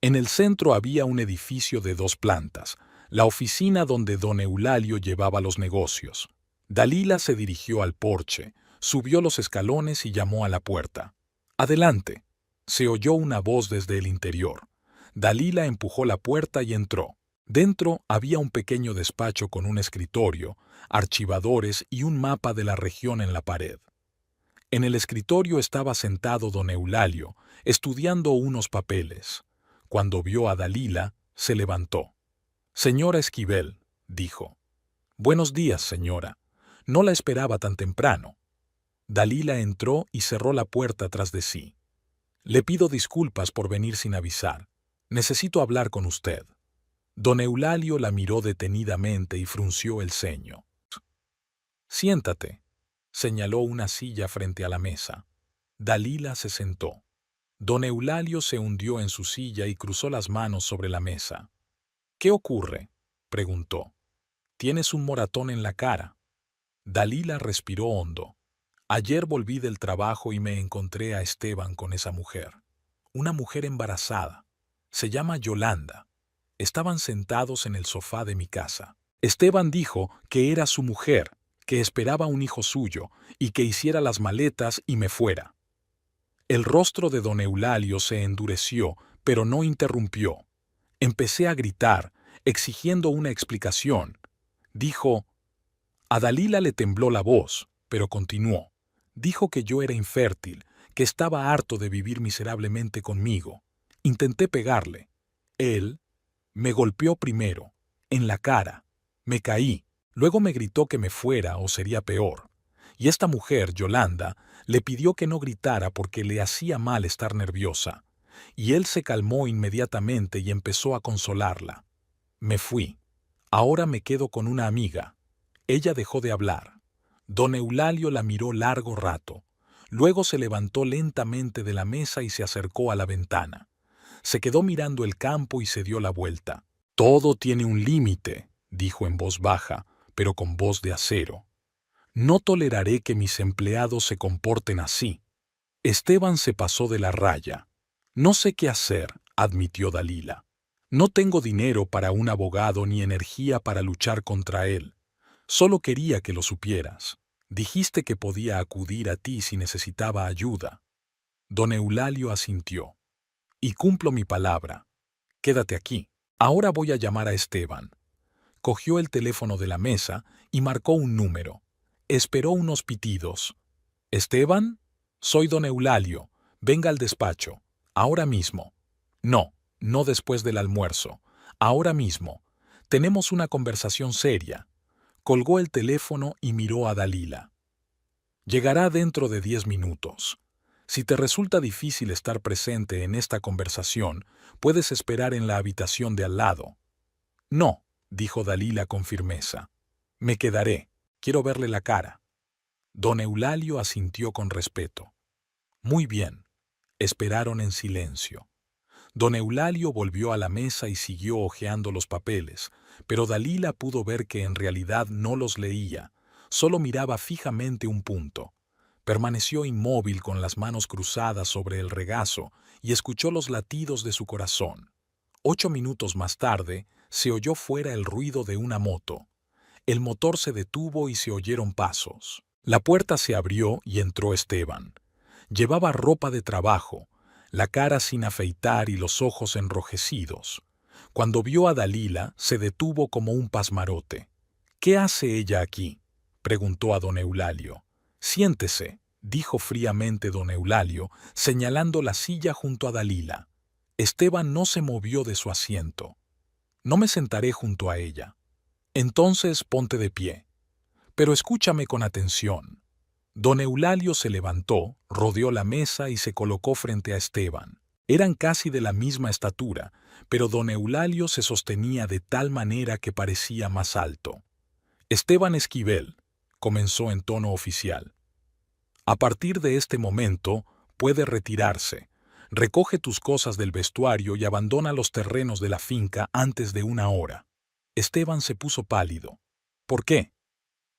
A: En el centro había un edificio de 2 plantas, la oficina donde don Eulalio llevaba los negocios. Dalila se dirigió al porche, subió los escalones y llamó a la puerta. «Adelante», se oyó una voz desde el interior. Dalila empujó la puerta y entró. Dentro había un pequeño despacho con un escritorio, archivadores y un mapa de la región en la pared. En el escritorio estaba sentado don Eulalio, estudiando unos papeles. Cuando vio a Dalila, se levantó. «Señora Esquivel», dijo. «Buenos días, señora. No la esperaba tan temprano». Dalila entró y cerró la puerta tras de sí. «Le pido disculpas por venir sin avisar. Necesito hablar con usted». Don Eulalio la miró detenidamente y frunció el ceño. «Siéntate», señaló una silla frente a la mesa. Dalila se sentó. Don Eulalio se hundió en su silla y cruzó las manos sobre la mesa. «¿Qué ocurre?», preguntó. «Tienes un moratón en la cara». Dalila respiró hondo. «Ayer volví del trabajo y me encontré a Esteban con esa mujer. Una mujer embarazada. Se llama Yolanda. Estaban sentados en el sofá de mi casa. Esteban dijo que era su mujer, que esperaba un hijo suyo y que hiciera las maletas y me fuera». El rostro de don Eulalio se endureció, pero no interrumpió. Empecé a gritar, exigiendo una explicación. Dijo, a Dalila le tembló la voz, pero continuó. Dijo que yo era infértil, que estaba harto de vivir miserablemente conmigo. Intenté pegarle. Él me golpeó primero, en la cara. Me caí. Luego me gritó que me fuera o sería peor. Y esta mujer, Yolanda, le pidió que no gritara porque le hacía mal estar nerviosa. Y él se calmó inmediatamente y empezó a consolarla. Me fui. Ahora me quedo con una amiga. Ella dejó de hablar. Don Eulalio la miró largo rato. Luego se levantó lentamente de la mesa y se acercó a la ventana. Se quedó mirando el campo y se dio la vuelta. «Todo tiene un límite», dijo en voz baja, pero con voz de acero. «No toleraré que mis empleados se comporten así». Esteban se pasó de la raya. «No sé qué hacer», admitió Dalila. «No tengo dinero para un abogado ni energía para luchar contra él. Solo quería que lo supieras. Dijiste que podía acudir a ti si necesitaba ayuda». Don Eulalio asintió. «Y cumplo mi palabra. Quédate aquí. Ahora voy a llamar a Esteban». Cogió el teléfono de la mesa y marcó un número. Esperó unos pitidos. «¿Esteban? Soy don Eulalio. Venga al despacho. Ahora mismo». «No, no después del almuerzo. Ahora mismo. Tenemos una conversación seria». Colgó el teléfono y miró a Dalila. «Llegará dentro de 10 minutos. Si te resulta difícil estar presente en esta conversación, puedes esperar en la habitación de al lado». «No», dijo Dalila con firmeza. «Me quedaré. Quiero verle la cara». Don Eulalio asintió con respeto. «Muy bien». Esperaron en silencio. Don Eulalio volvió a la mesa y siguió hojeando los papeles, pero Dalila pudo ver que en realidad no los leía, solo miraba fijamente un punto. Permaneció inmóvil con las manos cruzadas sobre el regazo y escuchó los latidos de su corazón. 8 minutos más tarde, se oyó fuera el ruido de una moto. El motor se detuvo y se oyeron pasos. La puerta se abrió y entró Esteban. Llevaba ropa de trabajo, la cara sin afeitar y los ojos enrojecidos. Cuando vio a Dalila, se detuvo como un pasmarote. «¿Qué hace ella aquí?», preguntó a don Eulalio. «Siéntese», dijo fríamente don Eulalio, señalando la silla junto a Dalila. Esteban no se movió de su asiento. «No me sentaré junto a ella». «Entonces ponte de pie. Pero escúchame con atención». Don Eulalio se levantó, rodeó la mesa y se colocó frente a Esteban. Eran casi de la misma estatura, pero don Eulalio se sostenía de tal manera que parecía más alto. «Esteban Esquivel», comenzó en tono oficial. «A partir de este momento puede retirarse. Recoge tus cosas del vestuario y abandona los terrenos de la finca antes de 1 hora». Esteban se puso pálido. «¿Por qué?».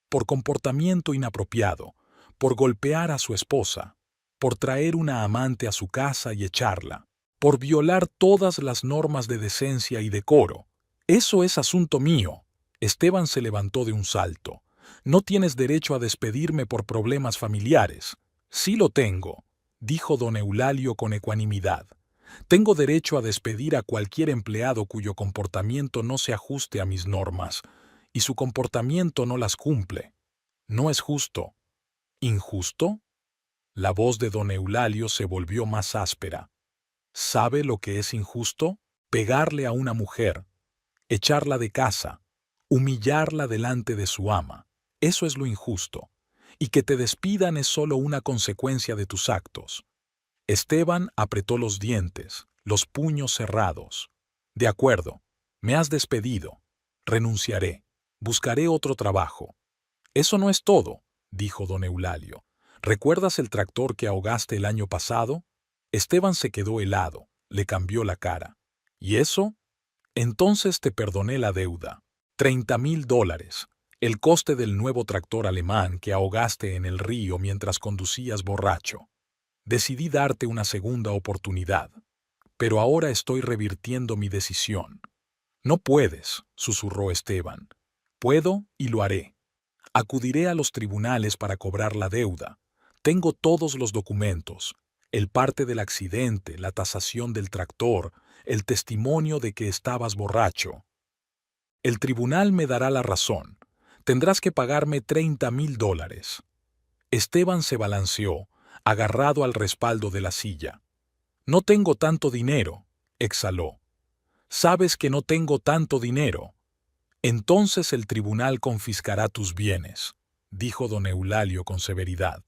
A: por comportamiento inapropiado, por golpear a su esposa, por traer una amante a su casa y echarla, por violar todas las normas de decencia y decoro. Eso es asunto mío. Esteban se levantó de un salto. No tienes derecho a despedirme por problemas familiares. Sí lo tengo, dijo don Eulalio con ecuanimidad. Tengo derecho a despedir a cualquier empleado cuyo comportamiento no se ajuste a mis normas, y su comportamiento no las cumple. No es justo. ¿Injusto? La voz de don Eulalio se volvió más áspera. ¿Sabe lo que es injusto? Pegarle a una mujer, echarla de casa, humillarla delante de su ama. Eso es lo injusto. Y que te despidan es solo una consecuencia de tus actos. Esteban apretó los dientes, los puños cerrados. De acuerdo, me has despedido. Renunciaré. Buscaré otro trabajo. Eso no es todo, dijo don Eulalio. ¿Recuerdas el tractor que ahogaste el año pasado? Esteban se quedó helado, le cambió la cara. ¿Y eso? Entonces te perdoné la deuda. $30,000, el coste del nuevo tractor alemán que ahogaste en el río mientras conducías borracho. Decidí darte una segunda oportunidad, pero ahora estoy revirtiendo mi decisión. No puedes, susurró Esteban. Puedo y lo haré. Acudiré a los tribunales para cobrar la deuda. Tengo todos los documentos, el parte del accidente, la tasación del tractor, el testimonio de que estabas borracho. El tribunal me dará la razón. Tendrás que pagarme $30,000. Esteban se balanceó, agarrado al respaldo de la silla. No tengo tanto dinero, exhaló. Sabes que no tengo tanto dinero. Entonces el tribunal confiscará tus bienes, dijo don Eulalio con severidad.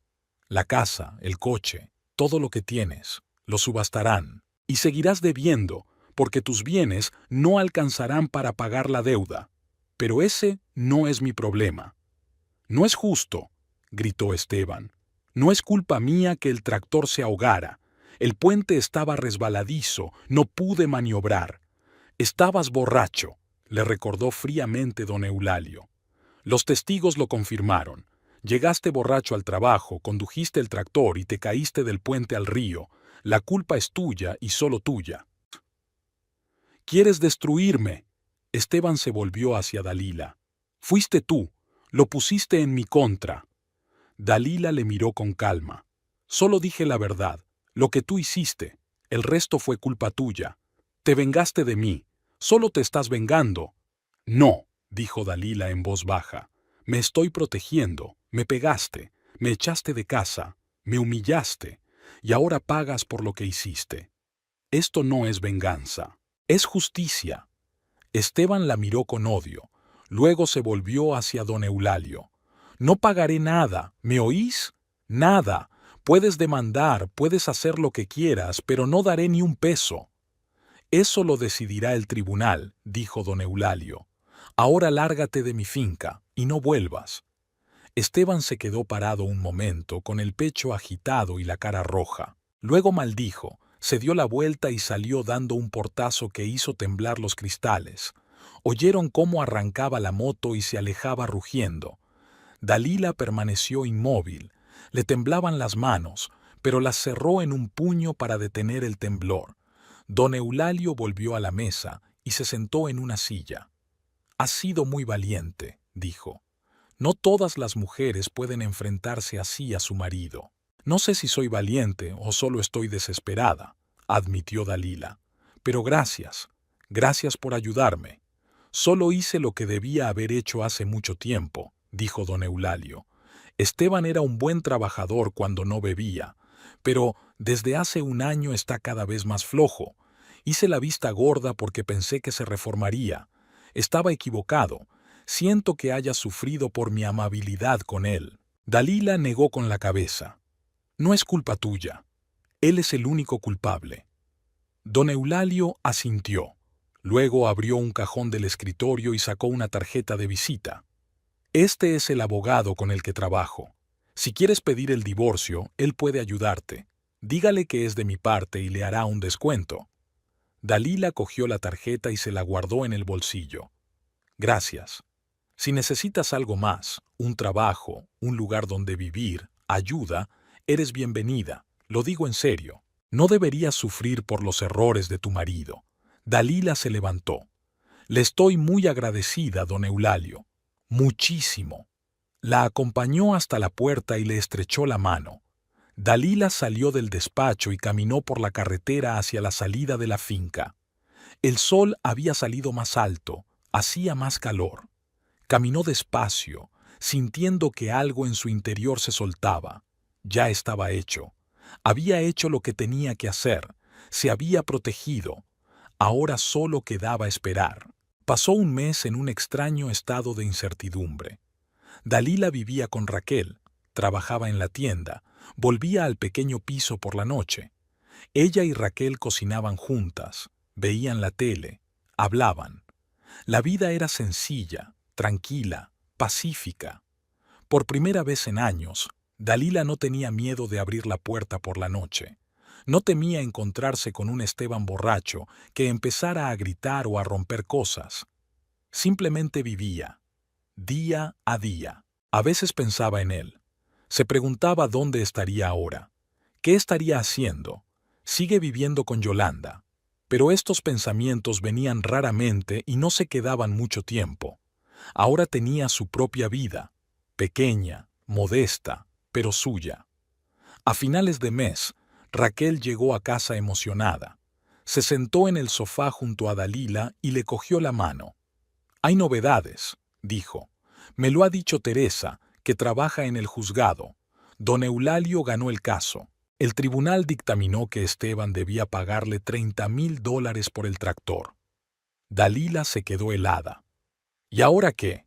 A: La casa, el coche, todo lo que tienes, lo subastarán, y seguirás debiendo, porque tus bienes no alcanzarán para pagar la deuda. Pero ese no es mi problema. No es justo, gritó Esteban. No es culpa mía que el tractor se ahogara. El puente estaba resbaladizo, no pude maniobrar. Estabas borracho, le recordó fríamente don Eulalio. Los testigos lo confirmaron. Llegaste borracho al trabajo, condujiste el tractor y te caíste del puente al río. La culpa es tuya y solo tuya. ¿Quieres destruirme? Esteban se volvió hacia Dalila. Fuiste tú, lo pusiste en mi contra. Dalila le miró con calma. Solo dije la verdad, lo que tú hiciste. El resto fue culpa tuya. Te vengaste de mí. Solo te estás vengando. No, dijo Dalila en voz baja. Me estoy protegiendo. Me pegaste. Me echaste de casa. Me humillaste. Y ahora pagas por lo que hiciste. Esto no es venganza. Es justicia. Esteban la miró con odio. Luego se volvió hacia don Eulalio. No pagaré nada, ¿me oís? Nada. Puedes demandar, puedes hacer lo que quieras, pero no daré ni un peso. Eso lo decidirá el tribunal, dijo don Eulalio. Ahora lárgate de mi finca y no vuelvas. Esteban se quedó parado un momento, con el pecho agitado y la cara roja. Luego maldijo, se dio la vuelta y salió dando un portazo que hizo temblar los cristales. Oyeron cómo arrancaba la moto y se alejaba rugiendo. Dalila permaneció inmóvil. Le temblaban las manos, pero las cerró en un puño para detener el temblor. Don Eulalio volvió a la mesa y se sentó en una silla. «Has sido muy valiente», dijo. «No todas las mujeres pueden enfrentarse así a su marido». «No sé si soy valiente o solo estoy desesperada», admitió Dalila. «Pero gracias, gracias por ayudarme. Solo hice lo que debía haber hecho hace mucho tiempo», dijo don Eulalio. «Esteban era un buen trabajador cuando no bebía, pero desde hace un año está cada vez más flojo. Hice la vista gorda porque pensé que se reformaría. Estaba equivocado. Siento que hayas sufrido por mi amabilidad con él». Dalila negó con la cabeza. «No es culpa tuya. Él es el único culpable». Don Eulalio asintió. Luego abrió un cajón del escritorio y sacó una tarjeta de visita. «Este es el abogado con el que trabajo. Si quieres pedir el divorcio, él puede ayudarte. Dígale que es de mi parte y le hará un descuento». Dalila cogió la tarjeta y se la guardó en el bolsillo. «Gracias. Si necesitas algo más, un trabajo, un lugar donde vivir, ayuda, eres bienvenida. Lo digo en serio. No deberías sufrir por los errores de tu marido. Dalila se levantó. Le estoy muy agradecida, don Eulalio. Muchísimo. La acompañó hasta la puerta y le estrechó la mano. Dalila salió del despacho y caminó por la carretera hacia la salida de la finca. El sol había salido más alto, hacía más calor. Caminó despacio, sintiendo que algo en su interior se soltaba. Ya estaba hecho. Había hecho lo que tenía que hacer. Se había protegido. Ahora solo quedaba esperar. Pasó un mes en un extraño estado de incertidumbre. Dalila vivía con Raquel, trabajaba en la tienda, volvía al pequeño piso por la noche. Ella y Raquel cocinaban juntas, veían la tele, hablaban. La vida era sencilla, tranquila, pacífica. Por primera vez en años, Dalila no tenía miedo de abrir la puerta por la noche. No temía encontrarse con un Esteban borracho que empezara a gritar o a romper cosas. Simplemente vivía, día a día. A veces pensaba en él. Se preguntaba dónde estaría ahora. ¿Qué estaría haciendo? Sigue viviendo con Yolanda. Pero estos pensamientos venían raramente y no se quedaban mucho tiempo. Ahora tenía su propia vida, pequeña, modesta, pero suya. A finales de mes, Raquel llegó a casa emocionada. Se sentó en el sofá junto a Dalila y le cogió la mano. «Hay novedades», dijo. «Me lo ha dicho Teresa, que trabaja en el juzgado. Don Eulalio ganó el caso. El tribunal dictaminó que Esteban debía pagarle $30,000 por el tractor». Dalila se quedó helada. ¿Y ahora qué?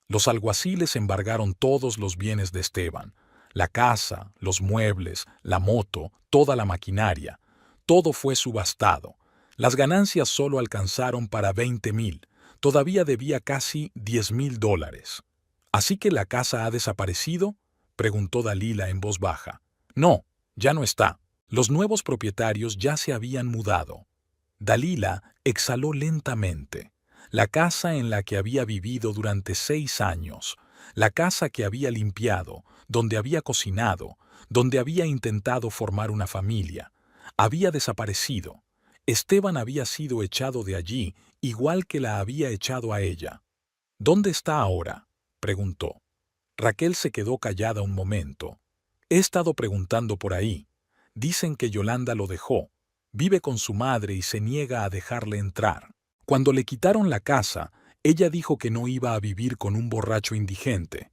A: Los alguaciles embargaron todos los bienes de Esteban. La casa, los muebles, la moto, toda la maquinaria. Todo fue subastado. Las ganancias solo alcanzaron para 20,000. Todavía debía casi $10,000. ¿Así que la casa ha desaparecido?, preguntó Dalila en voz baja. No, ya no está. Los nuevos propietarios ya se habían mudado. Dalila exhaló lentamente. La casa en la que había vivido durante 6 años, la casa que había limpiado, donde había cocinado, donde había intentado formar una familia, había desaparecido. Esteban había sido echado de allí, igual que la había echado a ella. ¿Dónde está ahora?, preguntó. Raquel se quedó callada un momento. He estado preguntando por ahí. Dicen que Yolanda lo dejó. Vive con su madre y se niega a dejarle entrar. Cuando le quitaron la casa, ella dijo que no iba a vivir con un borracho indigente.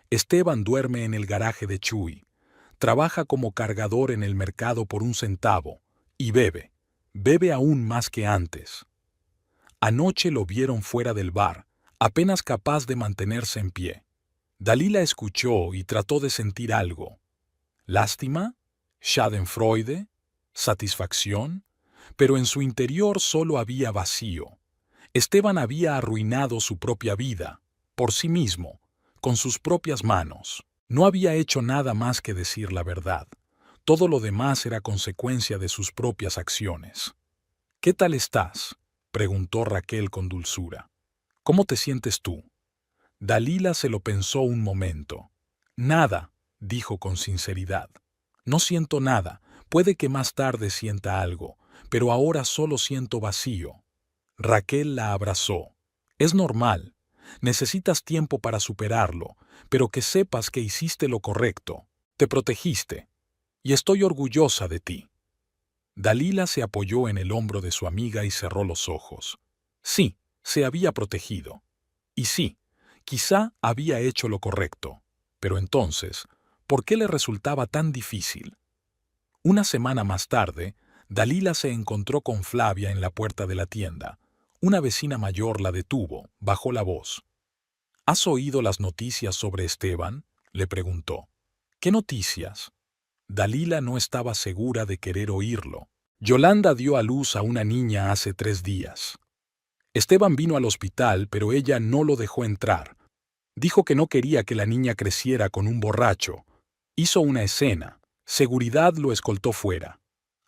A: Esteban duerme en el garaje de Chuy. Trabaja como cargador en el mercado por 1 centavo. Y bebe. Bebe aún más que antes. Anoche lo vieron fuera del bar, apenas capaz de mantenerse en pie. Dalila escuchó y trató de sentir algo. ¿Lástima? ¿Schadenfreude? ¿Satisfacción? Pero en su interior solo había vacío. Esteban había arruinado su propia vida, por sí mismo, con sus propias manos. No había hecho nada más que decir la verdad. Todo lo demás era consecuencia de sus propias acciones. «¿Qué tal estás?», preguntó Raquel con dulzura. «¿Cómo te sientes tú?». Dalila se lo pensó un momento. «Nada», dijo con sinceridad. «No siento nada. Puede que más tarde sienta algo, pero ahora solo siento vacío». Raquel la abrazó. «Es normal. Necesitas tiempo para superarlo, pero que sepas que hiciste lo correcto. Te protegiste. Y estoy orgullosa de ti». Dalila se apoyó en el hombro de su amiga y cerró los ojos. Sí, se había protegido. Y sí, quizá había hecho lo correcto. Pero entonces, ¿por qué le resultaba tan difícil? Una semana más tarde, Dalila se encontró con Flavia en la puerta de la tienda. Una vecina mayor la detuvo, bajó la voz. «¿Has oído las noticias sobre Esteban?», le preguntó. «¿Qué noticias?». Dalila no estaba segura de querer oírlo. Yolanda dio a luz a una niña hace 3 días. Esteban vino al hospital, pero ella no lo dejó entrar. Dijo que no quería que la niña creciera con un borracho. Hizo una escena. Seguridad lo escoltó fuera.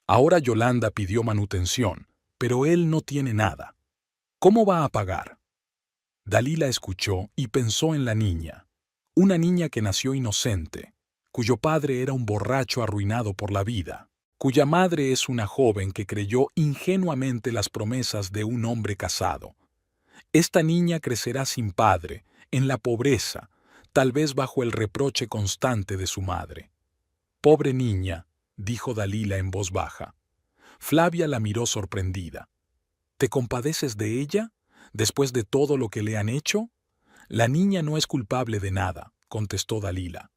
A: Ahora Yolanda pidió manutención, pero él no tiene nada. ¿Cómo va a pagar? Dalila escuchó y pensó en la niña. Una niña que nació inocente, cuyo padre era un borracho arruinado por la vida, cuya madre es una joven que creyó ingenuamente las promesas de un hombre casado. Esta niña crecerá sin padre, en la pobreza, tal vez bajo el reproche constante de su madre. «Pobre niña», dijo Dalila en voz baja. Flavia la miró sorprendida. «¿Te compadeces de ella, después de todo lo que le han hecho?» «La niña no es culpable de nada», contestó Dalila.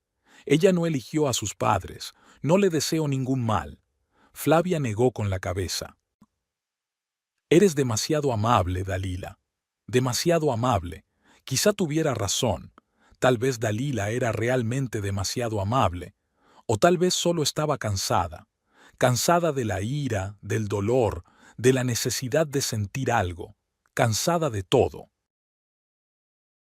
A: «Ella no eligió a sus padres, no le deseo ningún mal». Flavia negó con la cabeza. «Eres demasiado amable, Dalila. Demasiado amable. Quizá tuviera razón. Tal vez Dalila era realmente demasiado amable. O tal vez solo estaba cansada. Cansada de la ira, del dolor, de la necesidad de sentir algo. Cansada de todo.